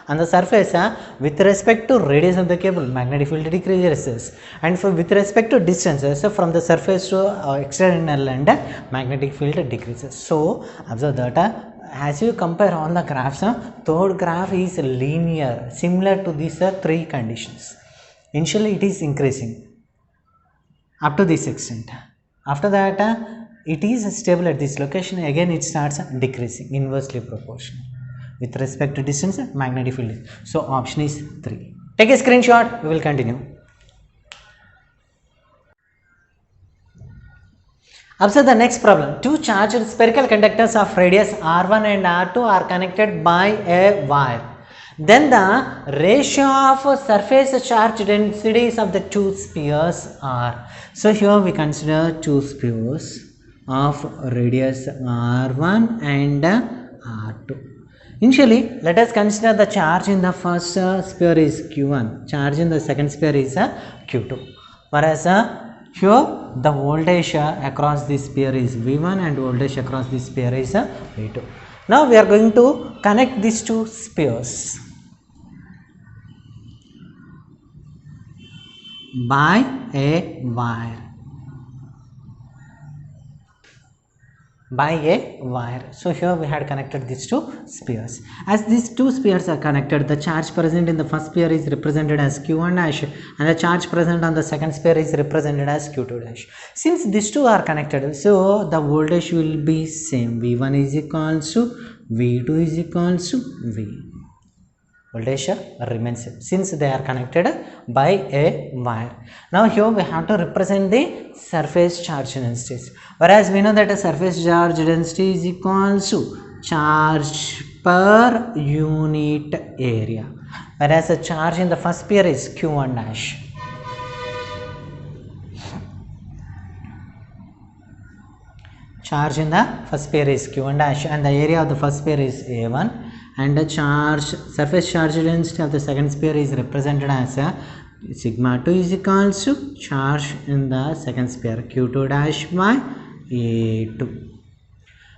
On the surface, with respect to radius of the cable, magnetic field decreases, and with respect to distances, from the surface to external end, magnetic field decreases. So observe that as you compare all the graphs, third graph is linear, similar to these three conditions. Initially it is increasing up to this extent. After that it is stable at this location, again it starts decreasing, inversely proportional with respect to distance, magnetic field. So option is 3. Take a screenshot, we will continue. Observe the next problem. Two charged spherical conductors of radius r1 and r2 are connected by a wire. Then the ratio of surface charge densities of the two spheres are. So here we consider two spheres of radius r1 and r2. Initially, let us consider the charge in the first sphere is q1, charge in the second sphere is q2. Whereas here the voltage across this sphere is V1 and voltage across this sphere is V2. Now we are going to connect these two spheres by a wire. So here we had connected these two spheres. As these two spheres are connected, the charge present in the first sphere is represented as q1 dash and the charge present on the second sphere is represented as q2 dash. Since these two are connected, so the voltage will be same. V1 is equals to V2 is equals to V. Voltage remains same since they are connected by a wire. Now here we have to represent the surface charge densities. Whereas we know that a surface charge density is equals to charge per unit area. Whereas the charge in the first sphere is q1 dash. Charge in the first sphere is q1 dash and the area of the first sphere is a1. And the surface charge density of the second sphere is represented as sigma 2 is equals to charge in the second sphere q2 dash by a2.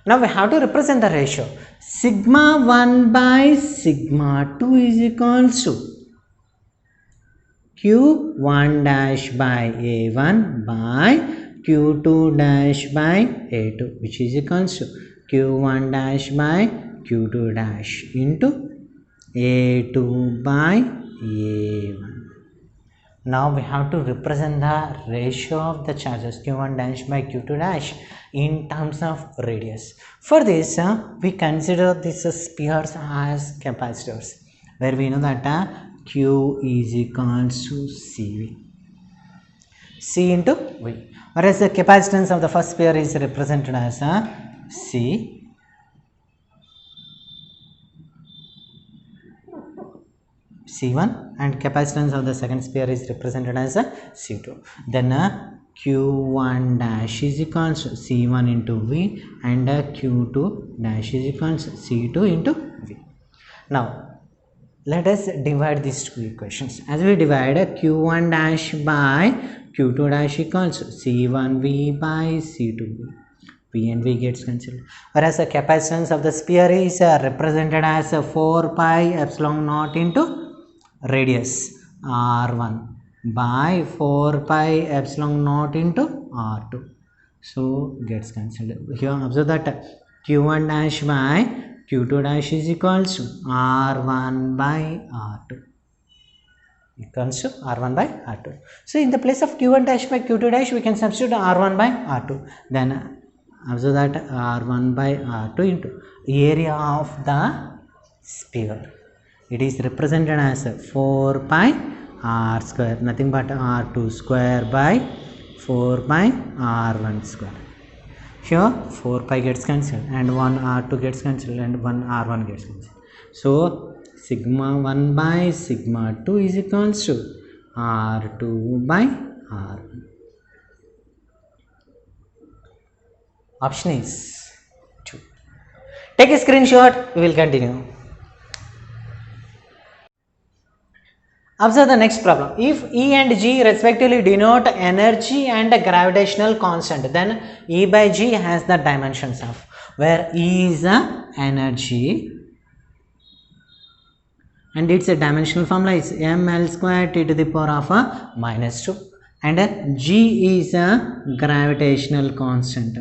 Now we have to represent the ratio. Sigma 1 by sigma 2 is equals to q1 dash by a1 by q2 dash by a2, which is equals to q1 dash by q2 dash into a2 by a1. Now we have to represent the ratio of the charges q1 dash by q2 dash in terms of radius. For this we consider these spheres as capacitors, where we know that q is equals to cv, c into v, whereas the capacitance of the first sphere is represented as c C1 and capacitance of the second sphere is represented as C2. Then Q1 dash is equals to C1 into V and Q2 dash is equals to C2 into V. Now let us divide these two equations. As we divide, Q1 dash by Q2 dash equals to C1V by C2V. P and V gets cancelled. Whereas the capacitance of the sphere is represented as 4 pi epsilon naught into radius R1 by 4 pi epsilon naught into R2. So gets cancelled. Here observe that Q1 dash by Q2 dash is equals to R1 by R2. Equals to R1 by R2. So in the place of Q1 dash by Q2 dash we can substitute R1 by R2. Then observe that R1 by R2 into area of the sphere. It is represented as 4 pi r square, nothing but r2 square by 4 pi r1 square. Here 4 pi gets cancelled and 1 r2 gets cancelled and 1 r1 gets cancelled. So sigma 1 by sigma 2 is equals to r2 by r1. Option is 2. Take a screenshot, we will continue. Observe the next problem. If E and G respectively denote energy and gravitational constant, then E by G has the dimensions of, where E is the energy and its a dimensional formula is ml square t to the power of minus 2, and G is a gravitational constant,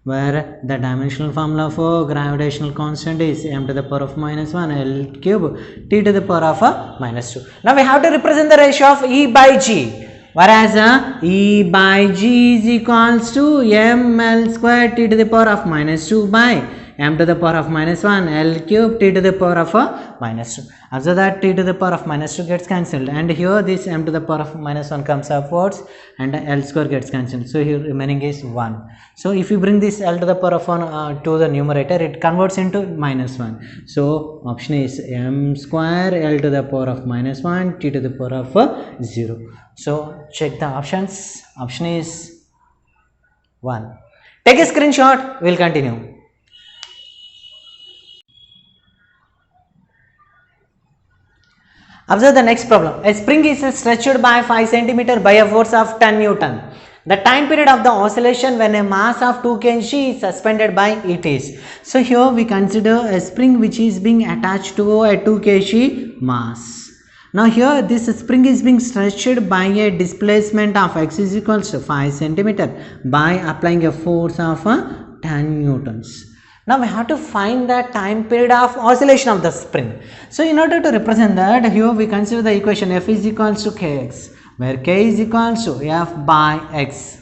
where the dimensional formula for gravitational constant is m to the power of minus 1 L cube t to the power of minus 2. Now we have to represent the ratio of E by G, whereas E by G is equals to ml square t to the power of minus 2 by m to the power of minus 1 L cube t to the power of minus 2. After that, t to the power of minus 2 gets cancelled, and here this m to the power of minus 1 comes upwards and L square gets cancelled. So here remaining is 1. So if you bring this L to the power of 1 to the numerator, it converts into minus 1. So option is m square L to the power of minus 1 t to the power of 0. So check the options. Option is 1. Take a screenshot, we will continue. Observe the next problem. A spring is stretched by 5 cm by a force of 10 Newton. The time period of the oscillation when a mass of 2 kg is suspended by it is. So here we consider a spring which is being attached to a 2 kg mass. Now here this spring is being stretched by a displacement of x is equals to 5 cm by applying a force of 10 newtons. Now we have to find the time period of oscillation of the spring. So in order to represent that, here we consider the equation F is equals to Kx, where K is equals to F by X,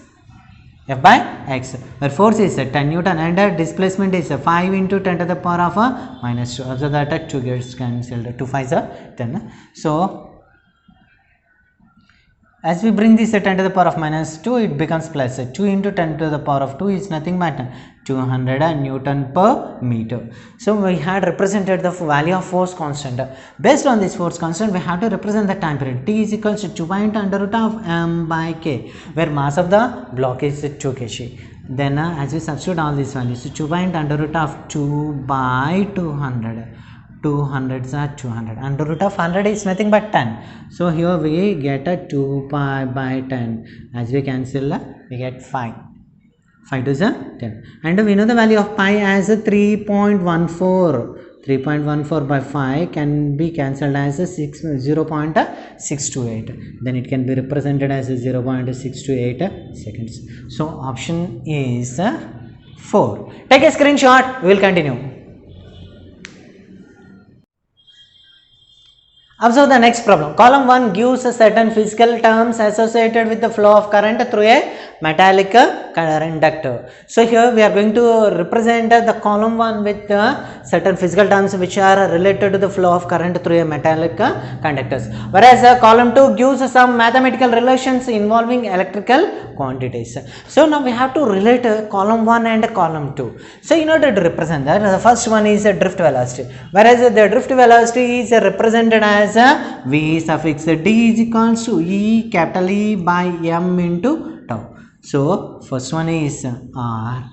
where force is 10 Newton and displacement is 5 into 10 to the power of minus 2. After that 2 gets cancelled, 2 5 is 10. So as we bring this 10 to the power of minus 2, it becomes plus 2 into 10 to the power of 2 is nothing but 200 Newton per meter. So we had represented the value of force constant. Based on this force constant, we have to represent the time period. T is equals to 2 under root of m by k, where mass of the block is 2 kg. Then as we substitute all these values, 2 under root of 2 by 200. 200s are 200. Under root of 100 is nothing but 10. So here we get a 2 pi by 10. As we cancel, we get 5. 5 to the 10. And we know the value of pi as 3.14. 3.14 by 5 can be cancelled as 0.628. Then it can be represented as 0.628 seconds. So option is 4. Take a screenshot. We will continue. Observe the next problem. Column 1 gives certain physical terms associated with the flow of current through a metallic conductor. So here we are going to represent the column 1 with certain physical terms which are related to the flow of current through a metallic conductors, whereas column 2 gives some mathematical relations involving electrical quantities. So now we have to relate column 1 and column 2. So in order to represent that, the first one is drift velocity, whereas the drift velocity is represented as v suffix d is equals to E capital E by m into tau. So first one is R,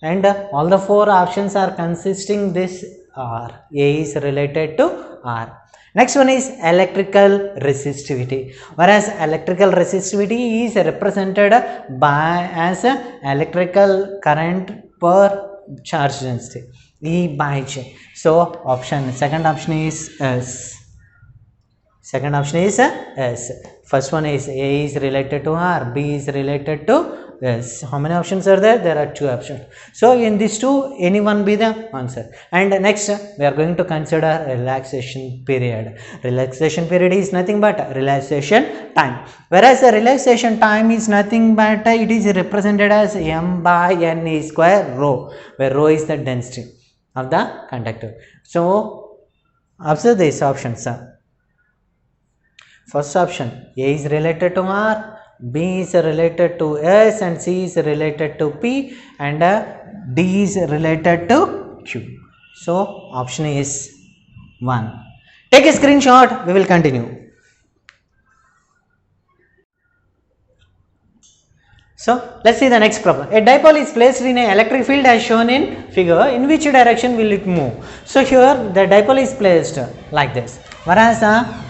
and all the 4 options are consisting this R. A is related to R. Next one is electrical resistivity, whereas electrical resistivity is represented by as electrical current per charge density, E by J. So second option is S. First one is A is related to R, B is related to S. How many options are there? There are 2 options. So in these 2, any one be the answer. And next we are going to consider relaxation period. Relaxation period is nothing but relaxation time, whereas the relaxation time is nothing but it is represented as m by n e square rho, where rho is the density of the conductor. So observe these options. First option, A is related to R, B is related to S, and C is related to P, and D is related to Q. So option is 1. Take a screenshot, we will continue. So let's see the next problem. A dipole is placed in an electric field as shown in figure. In which direction will it move? So here the dipole is placed like this, whereas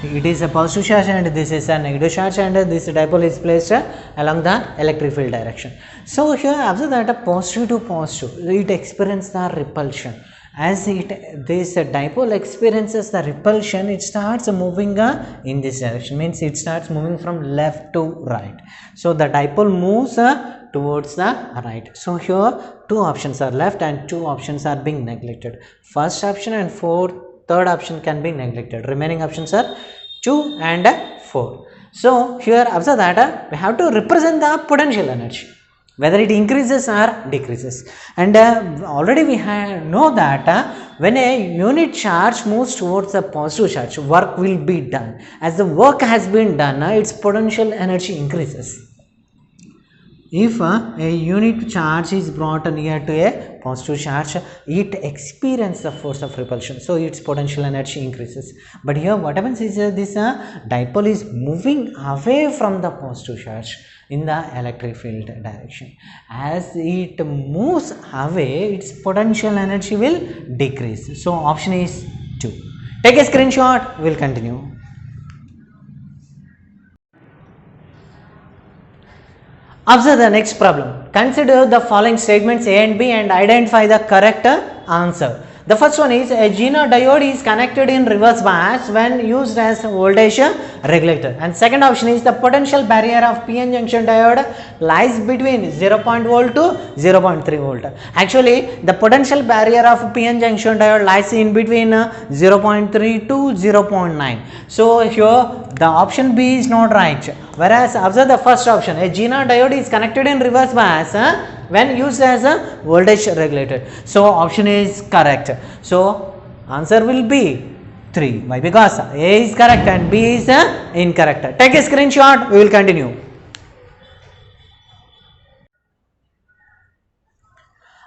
it is a positive charge and this is a negative charge, and this dipole is placed along the electric field direction. So here observe that positive to positive, it experiences the repulsion. As this dipole experiences the repulsion, it starts moving in this direction, means it starts moving from left to right. So the dipole moves towards the right. So here two options are left and two options are being neglected. First option and third option can be neglected. Remaining options are 2 and 4. So here observe that we have to represent the potential energy, whether it increases or decreases. And already we know that when a unit charge moves towards a positive charge, work will be done. As the work has been done, its potential energy increases. If a unit charge is brought near to a positive charge, it experiences the force of repulsion, so its potential energy increases. But here what happens is this dipole is moving away from the positive charge in the electric field direction. As it moves away, its potential energy will decrease. So option is 2. Take a screenshot, we will continue. Observe the next problem. Consider the following statements A and B and identify the correct answer. The first one is a Gino diode is connected in reverse bias when used as voltage regulator. And second option is the potential barrier of PN junction diode lies between 0.0 volt to 0.3 volt. Actually, the potential barrier of PN junction diode lies in between 0.3 to 0.9. So here the option B is not right. Whereas observe the first option, a Gino diode is connected in reverse bias when used as a voltage regulator. So option is correct. So answer will be 3. Why? Because A is correct and B is incorrect. Take a screenshot, we will continue.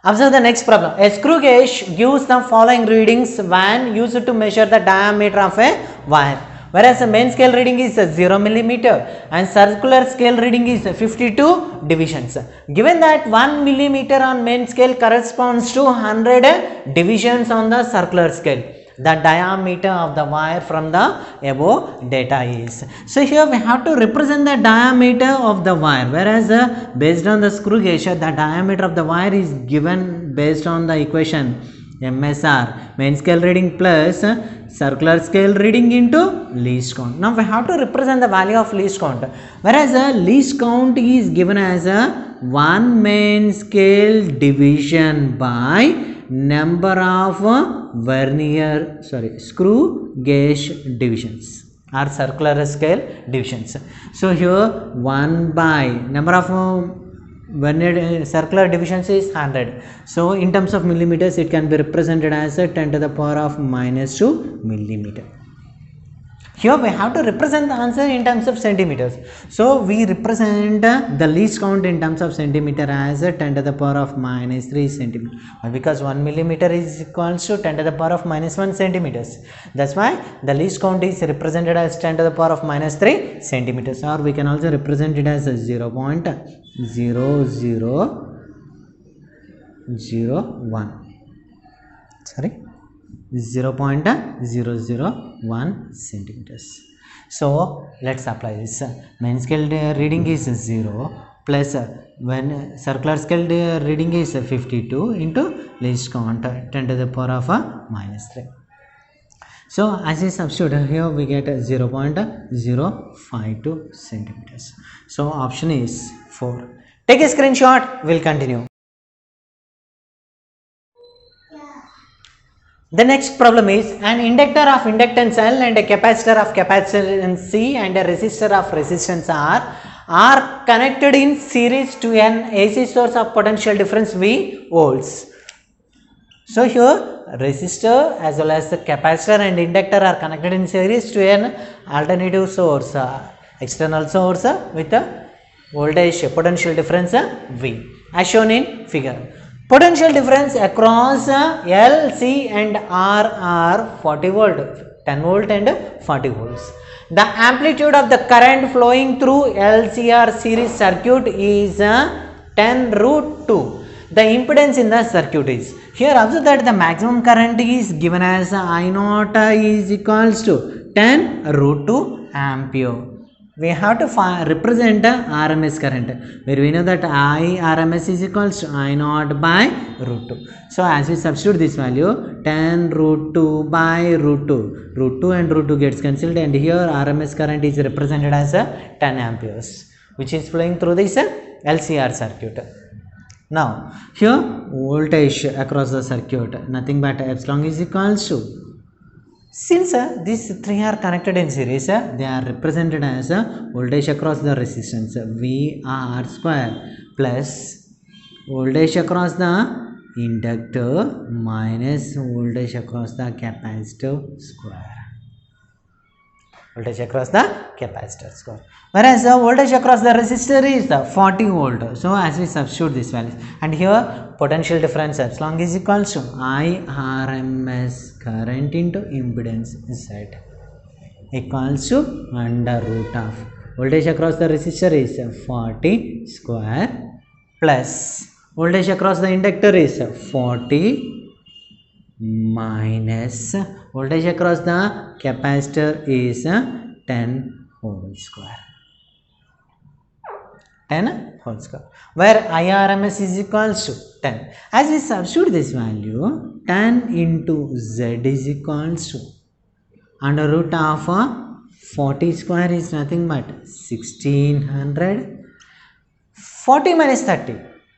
Observe the next problem. A screw gauge gives the following readings when used to measure the diameter of a wire. Whereas the main scale reading is 0 millimeter and circular scale reading is 52 divisions. Given that 1 millimeter on main scale corresponds to 100 divisions on the circular scale, the diameter of the wire from the above data is. So here we have to represent the diameter of the wire, whereas based on the screw gauge, the diameter of the wire is given based on the equation MSR, main scale reading plus circular scale reading into least count. Now we have to represent the value of least count, whereas least count is given as a 1 main scale division by number of screw gauge divisions or circular scale divisions. So here 1 by number of circular divisions is 100. So in terms of millimeters, it can be represented as 10 to the power of -2 millimeter. Here we have to represent the answer in terms of centimeters. So we represent the least count in terms of centimeter as 10 to the power of -3 centimeter. Because 1 millimeter is equals to 10 to the power of -1 centimeters. That's why the least count is represented as 10 to the power of -3 centimeters. Or we can also represent it as 0.0001. Sorry. 0.001 centimeters. So let's apply this. Main scale reading is 0 plus when circular scale reading is 52 into least count 10 to the power of -3. So as a substitute here we get 0.052 centimeters. So option is 4. Take a screenshot, we'll continue. The next problem is an inductor of inductance L and a capacitor of capacitance C and a resistor of resistance R are connected in series to an AC source of potential difference V volts. So here resistor as well as the capacitor and inductor are connected in series to an alternative source, external source with a voltage potential difference V as shown in figure. Potential difference across L, C and R are 40 volt, 10 volt and 40 volts. The amplitude of the current flowing through LCR series circuit is 10 root 2. The impedance in the circuit is, here observe that the maximum current is given as I naught is equals to 10 root 2 ampere. We have to represent RMS current, where we know that RMS is equals to I naught by root 2. So as we substitute this value, 10 root 2 by root 2, root 2 and root 2 gets cancelled, and here RMS current is represented as 10 amperes, which is flowing through this LCR circuit. Now here voltage across the circuit, nothing but epsilon is equals to, since these three are connected in series, they are represented as voltage across the resistance VR square plus voltage across the inductor minus voltage across the capacitor square. Voltage across the capacitor square. Whereas the voltage across the resistor is 40 volt. So as we substitute this value, and here potential difference epsilon is equals to I RMS current into impedance Z equals to under root of voltage across the resistor is 40 square plus voltage across the inductor is 40 minus voltage across the capacitor is 10 whole square. 10 whole square, where IRMS is equals to 10. As we substitute this value, 10 into Z is equals to under root of 40 square is nothing but 1600. 40 minus 30,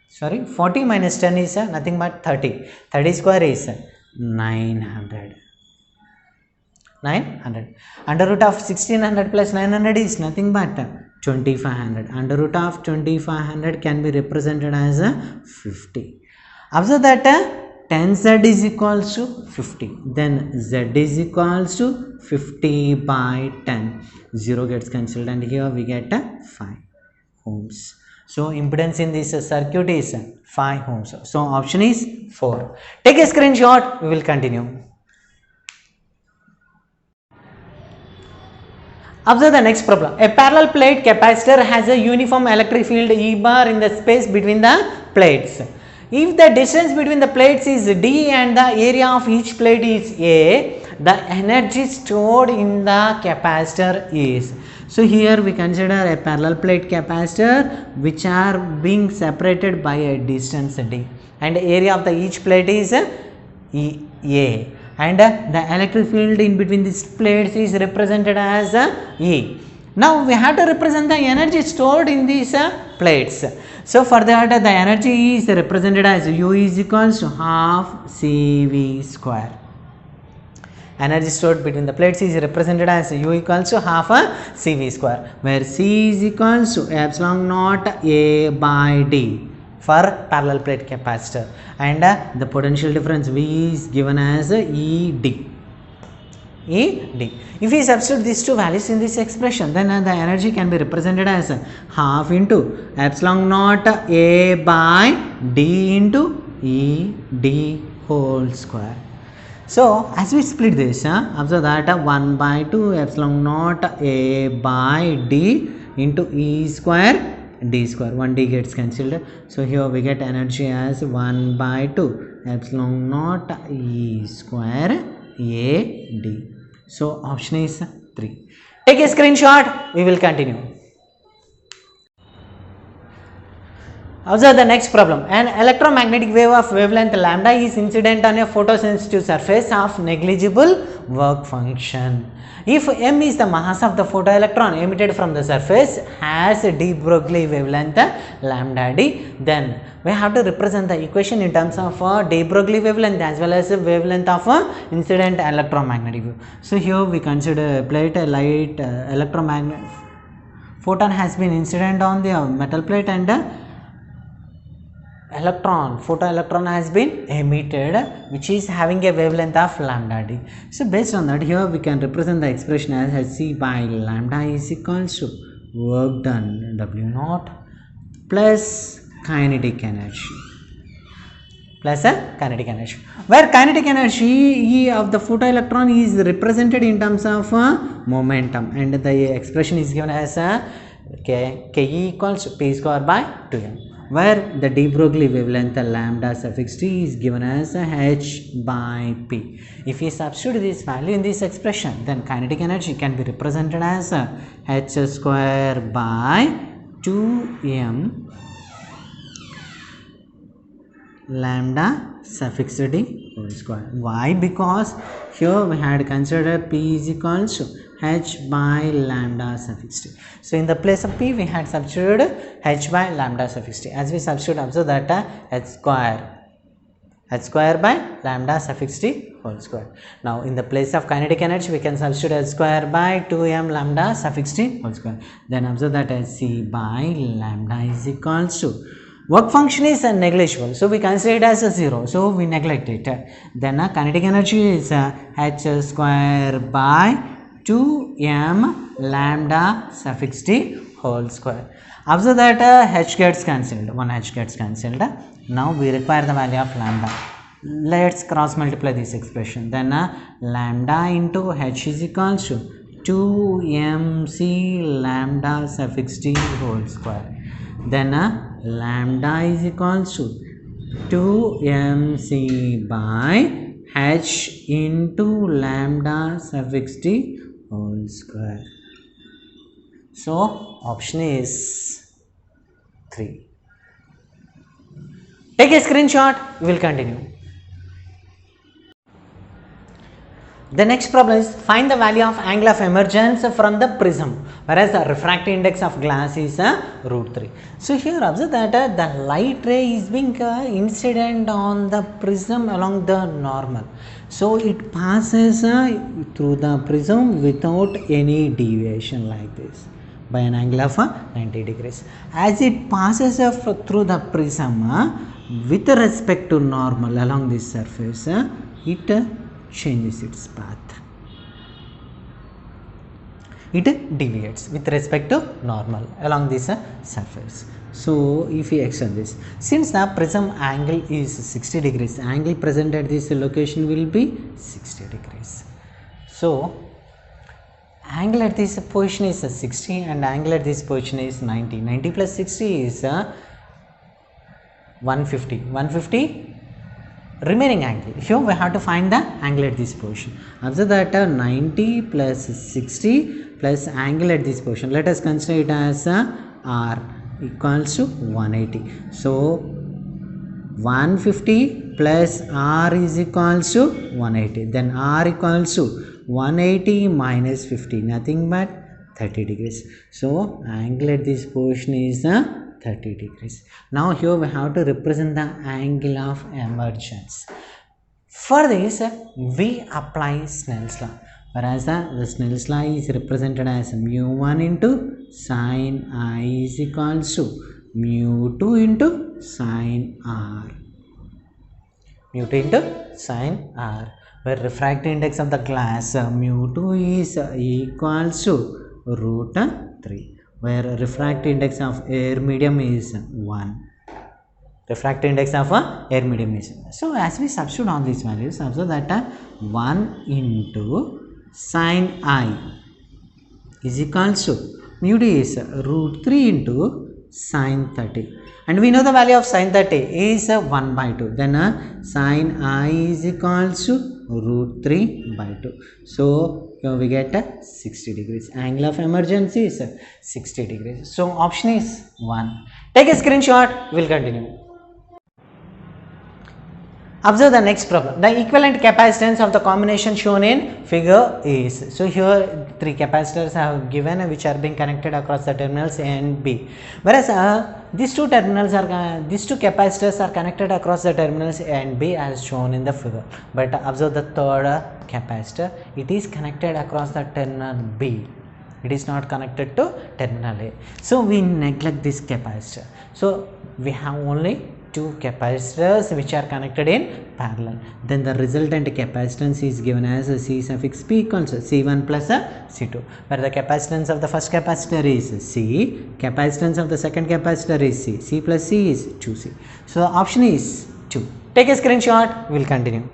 sorry, 40 minus 10 is nothing but 30. 30 square is 900. 900. Under root of 1600 plus 900 is nothing but 2500. Under root of 2500 can be represented as 50. Observe that 10Z is equals to 50. Then Z is equals to 50 by 10. 0 gets cancelled, and here we get 5 ohms. So impedance in this circuit is 5 ohms. So option is 4. Take a screenshot. We will continue. Observe the next problem. A parallel plate capacitor has a uniform electric field E bar in the space between the plates. If the distance between the plates is D and the area of each plate is A, the energy stored in the capacitor is. So here we consider a parallel plate capacitor which are being separated by a distance D, and area of the each plate is A, and the electric field in between these plates is represented as E. Now we have to represent the energy stored in these plates. So for that, the energy is represented as U is equals to half CV square. Energy stored between the plates is represented as U equals to half CV square, where C is equals to epsilon naught A by D for parallel plate capacitor, and the potential difference V is given as ED. ED. If we substitute these two values in this expression, then the energy can be represented as half into epsilon naught A by D into ED whole square. So as we split this, observe that 1 by 2 epsilon naught A by D into E square D square, 1D gets cancelled. So here we get energy as 1 by 2 epsilon naught E square A D. So option is 3. Take a screenshot. We will continue. Observe the next problem. An electromagnetic wave of wavelength lambda is incident on a photosensitive surface of negligible work function. If m is the mass of the photoelectron emitted from the surface has a de Broglie wavelength lambda d, then we have to represent the equation in terms of de Broglie wavelength as well as wavelength of incident electromagnetic wave. So here we consider a plate, a light electromagnetic photon has been incident on the metal plate, and photoelectron has been emitted, which is having a wavelength of lambda d. So based on that, here we can represent the expression as C by lambda is equals to work done W naught plus kinetic energy. plus a kinetic energy, where kinetic energy E of the photoelectron is represented in terms of momentum, and the expression is given as Ke equals P square by 2m, where the de Broglie wavelength lambda suffix t is given as h by p. If we substitute this value in this expression, then kinetic energy can be represented as h square by 2m lambda suffix d whole square. Why? Because here we had considered p is equals to h by lambda suffix t. So in the place of p we had substituted h by lambda suffix t. As we substitute, observe that h square by lambda suffix t whole square. Now in the place of kinetic energy we can substitute h square by 2m lambda suffix t whole square. Then observe that hc by lambda is equals to, work function is negligible, so we consider it as a 0, so we neglect it. Then kinetic energy is h square by 2m lambda suffix t whole square. Observe that h gets cancelled, one h gets cancelled. Now we require the value of lambda. Let's cross multiply this expression. Then lambda into h is equals to 2mc lambda suffix t whole square. Then lambda is equals to 2mc by h into lambda suffix t whole square. So option is 3. Take a screenshot, we will continue. The next problem is find the value of angle of emergence from the prism, whereas the refractive index of glass is √3. So here observe that the light ray is being incident on the prism along the normal. So it passes through the prism without any deviation like this by an angle of 90 degrees. As it passes through the prism with respect to normal along this surface, it changes its path. It deviates with respect to normal along this surface. So if we extend this, since the prism angle is 60 degrees, angle present at this location will be 60 degrees. So angle at this position is 60 and angle at this position is 90. 90 plus 60 is 150. 150 remaining angle. Here we have to find the angle at this position. Observe that 90 plus 60 plus angle at this position. Let us consider it as r equals to 180. So 150 plus r is equals to 180. Then r equals to 180 minus 50, nothing but 30 degrees. So angle at this position is 30 degrees. Now here we have to represent the angle of emergence. For this we apply Snell's law, whereas the Snell's law is represented as mu1 into sin I is equals to mu2 into sin r. Mu2 into sin r, where refractive index of the glass mu2 is equals to √3, where refractive index of air medium is 1. Refractive index of air medium is 1. So as we substitute all these values, observe that 1 into sin I is equals to mu2 is √3 into sin 30, and we know the value of sin 30 is 1 by 2. Then sin I is equals to √3 by 2. So here we get 60 degrees. Angle of emergence is 60 degrees. So option is 1. Take a screenshot, we will continue. Observe the next problem. The equivalent capacitance of the combination shown in figure is. So here 3 capacitors have given which are being connected across the terminals A and B. Whereas these two capacitors are connected across the terminals A and B as shown in the figure. But observe the third capacitor. It is connected across the terminal B. It is not connected to terminal A. So we neglect this capacitor. So we have only 2 capacitors which are connected in parallel. Then the resultant capacitance is given as C suffix P equals C1 plus C2, where the capacitance of the first capacitor is C, capacitance of the second capacitor is C, C plus C is 2C. So the option is 2. Take a screenshot, we'll continue.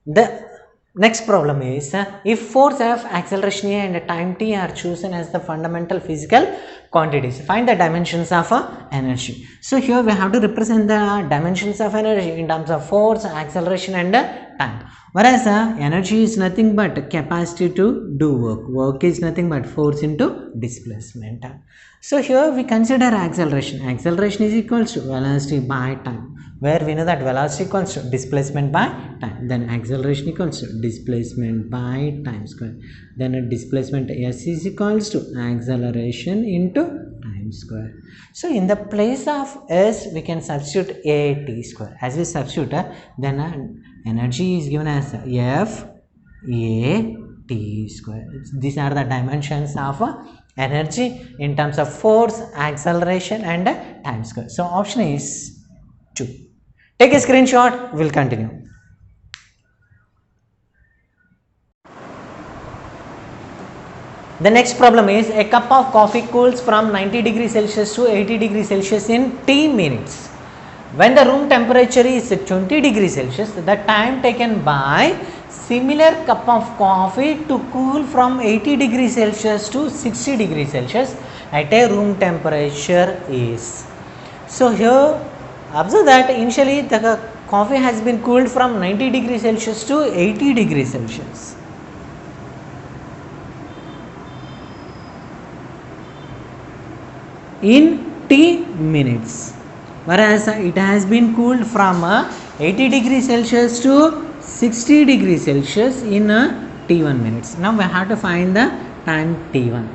The next problem is if force F, acceleration A and time t are chosen as the fundamental physical quantities, find the dimensions of energy. So here we have to represent the dimensions of energy in terms of force, acceleration and time. Whereas energy is nothing but capacity to do work. Work is nothing but force into displacement. So here we consider acceleration. Acceleration is equals to velocity by time, where we know that velocity equals to displacement by time. Then acceleration equals to displacement by time square. Then a displacement s is equals to acceleration into time square. So in the place of s we can substitute a t square. As we substitute then energy is given as f a t square. These are the dimensions of energy in terms of force, acceleration and time square. So option is 2. Take a screenshot, we'll continue. The next problem is a cup of coffee cools from 90 degrees Celsius to 80 degrees Celsius in t minutes. When the room temperature is 20 degrees Celsius, the time taken by similar cup of coffee to cool from 80 degrees Celsius to 60 degrees Celsius at a room temperature is. So here observe that initially the coffee has been cooled from 90 degrees Celsius to 80 degrees Celsius. In t minutes, whereas it has been cooled from 80 degrees Celsius to 60 degrees Celsius in t1 minutes. Now we have to find the time t1.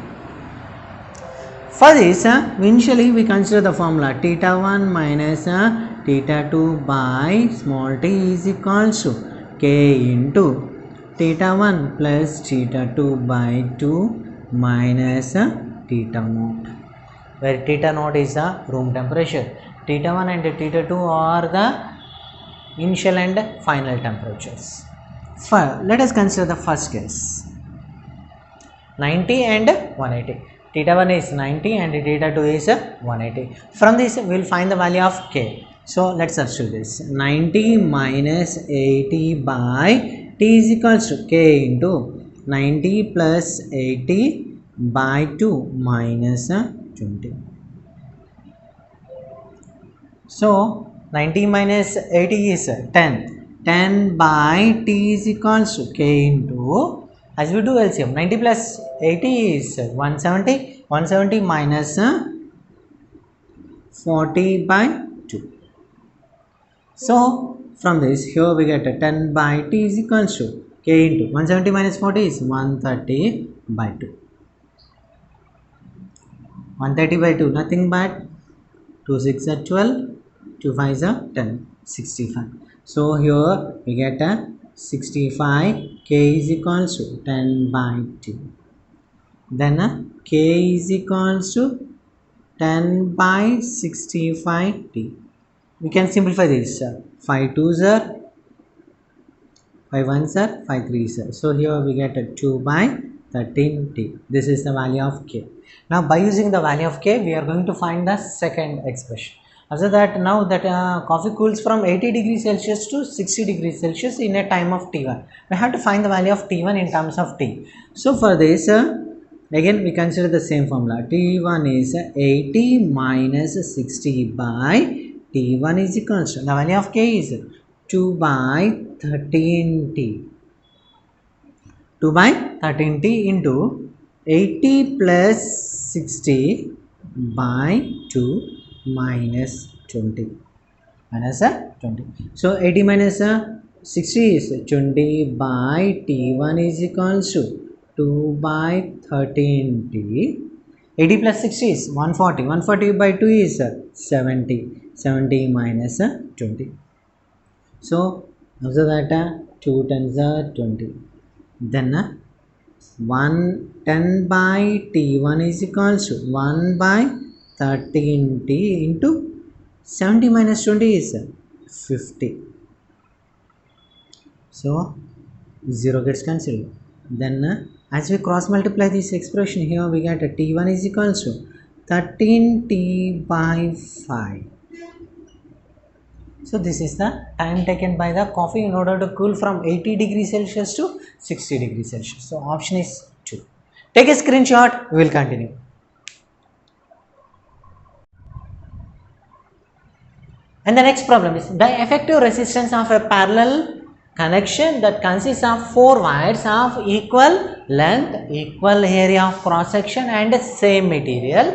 For this, initially we consider the formula theta 1 minus theta 2 by small t is equals to k into theta 1 plus theta 2 by 2 minus theta naught, where theta naught is the room temperature. Theta 1 and theta 2 are the initial and final temperatures. Let us consider the first case, 90 and 180. Theta 1 is 90 and theta 2 is 180. From this we will find the value of k. So let's substitute this. 90 minus 80 by t is equals to k into 90 plus 80 by 2 minus 20. So 90 minus 80 is 10. 10 by t is equals to k into, as we do LCM, 90 plus 80 is 170. 170 minus 40 by 2. So from this here we get 10 by t is equals to k into 170 minus 40 is 130 by 2. 130 by 2 nothing but 2 6 are 12. 2 5 are 10, 65. So here we get a 65, k is equals to 10 by 2. Then k is equals to 10 by 65 t. We can simplify this. 5 2s are, 5 1s are, 5 3s are. So here we get a 2 by 13 t. This is the value of k. Now by using the value of k, we are going to find the second expression. After that, now that coffee cools from 80 degrees Celsius to 60 degrees Celsius in a time of t1. We have to find the value of t1 in terms of t. So for this, again we consider the same formula. t1 is 80 minus 60 by t1 is equals to, the value of k is 2 by 13t. 2 by 13t into 80 plus 60 by 2 minus 20 minus 20. So 80 minus 60 is 20 by t1 is equals to 2 by 13t. 80 plus 60 is 140. 140 by 2 is 70. 70 minus 20. So observe that 2 tens are 20. Then 110 by t1 is equals to 1 by 13t into 70 minus 20 is 50. So 0 gets cancelled. Then as we cross multiply this expression here, we get a t1 is equals to 13t by 5. So this is the time taken by the coffee in order to cool from 80 degrees Celsius to 60 degrees Celsius. So option is 2. Take a screenshot, we will continue. And the next problem is the effective resistance of a parallel connection that consists of 4 wires of equal length, equal area of cross section and same material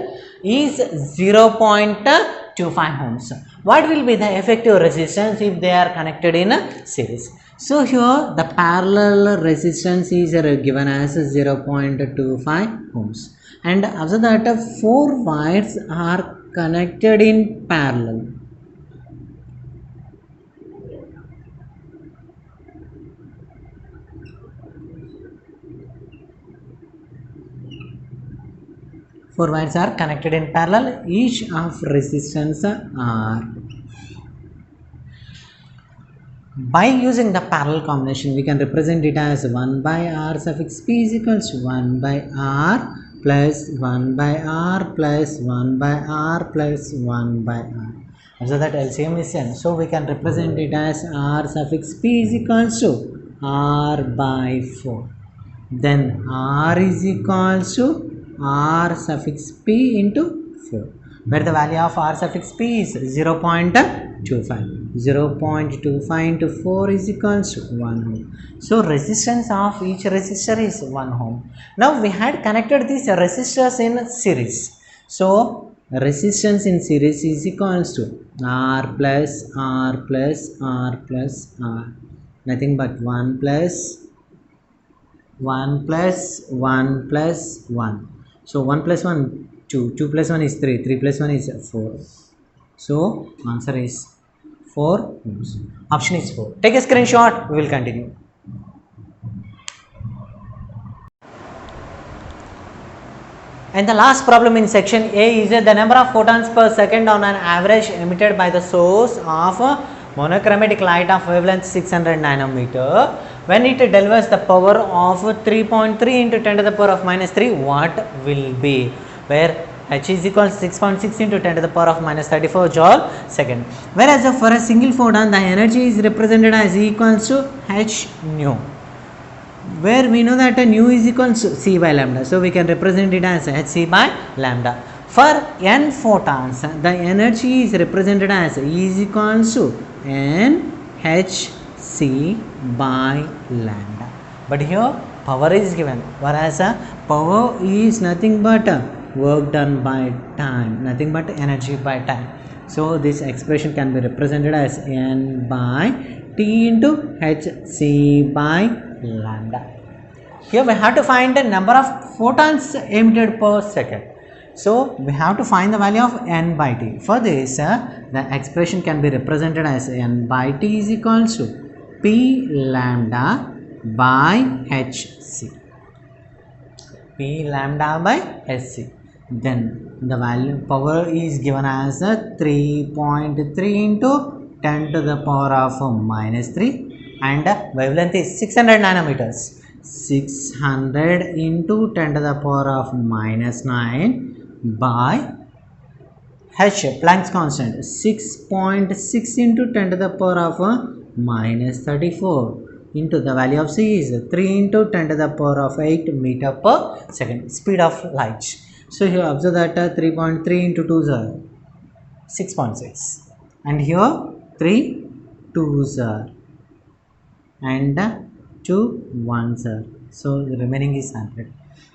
is 0.25 ohms. What will be the effective resistance if they are connected in a series? So here the parallel resistance is given as 0.25 ohms, and after that 4 wires are connected in parallel. Four wires are connected in parallel, each of resistance R. By using the parallel combination, we can represent it as 1 by R suffix P is equals to 1 by R plus 1 by R plus 1 by R plus 1 by R. So that LCM is n. So we can represent it as R suffix P is equals to R by 4. Then R is equals to R suffix P into 4, where the value of R suffix P is 0.25. 0.25 into 4 is equals to 1 ohm. So resistance of each resistor is 1 ohm. Now we had connected these resistors in series. So resistance in series is equals to R plus R plus R plus R. Nothing but 1 plus 1 plus 1 plus 1. So 1 plus 1, 2, 2 plus 1 is 3, 3 plus 1 is 4. So answer is 4 ohms. Option is 4. Take a screenshot, we will continue. And the last problem in section A is the number of photons per second on an average emitted by the source of monochromatic light of wavelength 600 nanometer. When it delivers the power of 3.3 into 10 to the power of minus 3, what will be? Where H is equals 6.6 into 10 to the power of minus 34 joule second. Whereas for a single photon, the energy is represented as equals to H nu, where we know that nu is equals to C by lambda. So we can represent it as Hc by lambda. For n photons, the energy is represented as E is equals to n Hc by lambda. But here power is given, whereas power is nothing but work done by time, nothing but energy by time. So this expression can be represented as n by T into Hc by lambda. Here we have to find the number of photons emitted per second. So we have to find the value of n by t. For this, the expression can be represented as n by t is equals to P lambda by Hc. P lambda by Hc. Then the value power is given as 3.3 into 10 to the power of minus 3, and wavelength is 600 nanometers. 600 into 10 to the power of minus 9 by H, Planck's constant, 6.6 into 10 to the power of minus 34 into the value of C is 3 into 10 to the power of 8 meter per second, speed of light. So here observe that 3.3 into 2 is 6.6, and here 3 2s are, and 2 1s are. So the remaining is 100.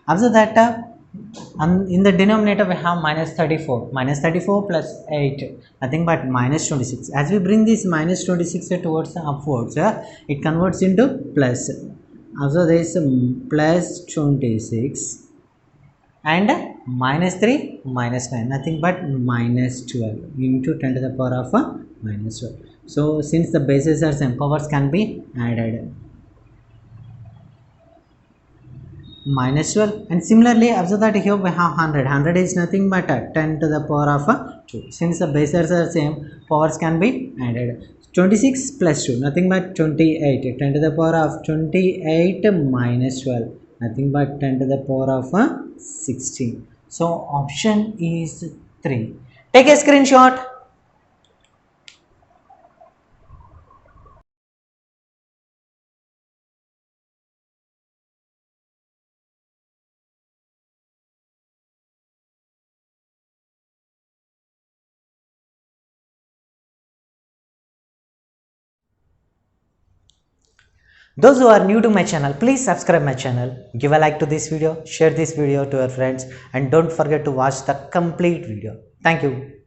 Observe that in the denominator we have minus 34. Minus 34 plus 8, nothing but minus 26. As we bring this minus 26 towards upwards, it converts into plus. Also there is plus 26 and minus 3 minus 9, nothing but minus 12 into 10 to the power of minus 12. So since the bases are same, powers can be added. Minus 12, and similarly observe that here we have 100. 100 is nothing but 10 to the power of 2. Since the bases are same, powers can be added. 26 plus 2, nothing but 28. 10 to the power of 28 minus 12, nothing but 10 to the power of 16. So option is 3. Take a screenshot. Those who are new to my channel, please subscribe my channel, give a like to this video, share this video to your friends, and don't forget to watch the complete video. Thank you.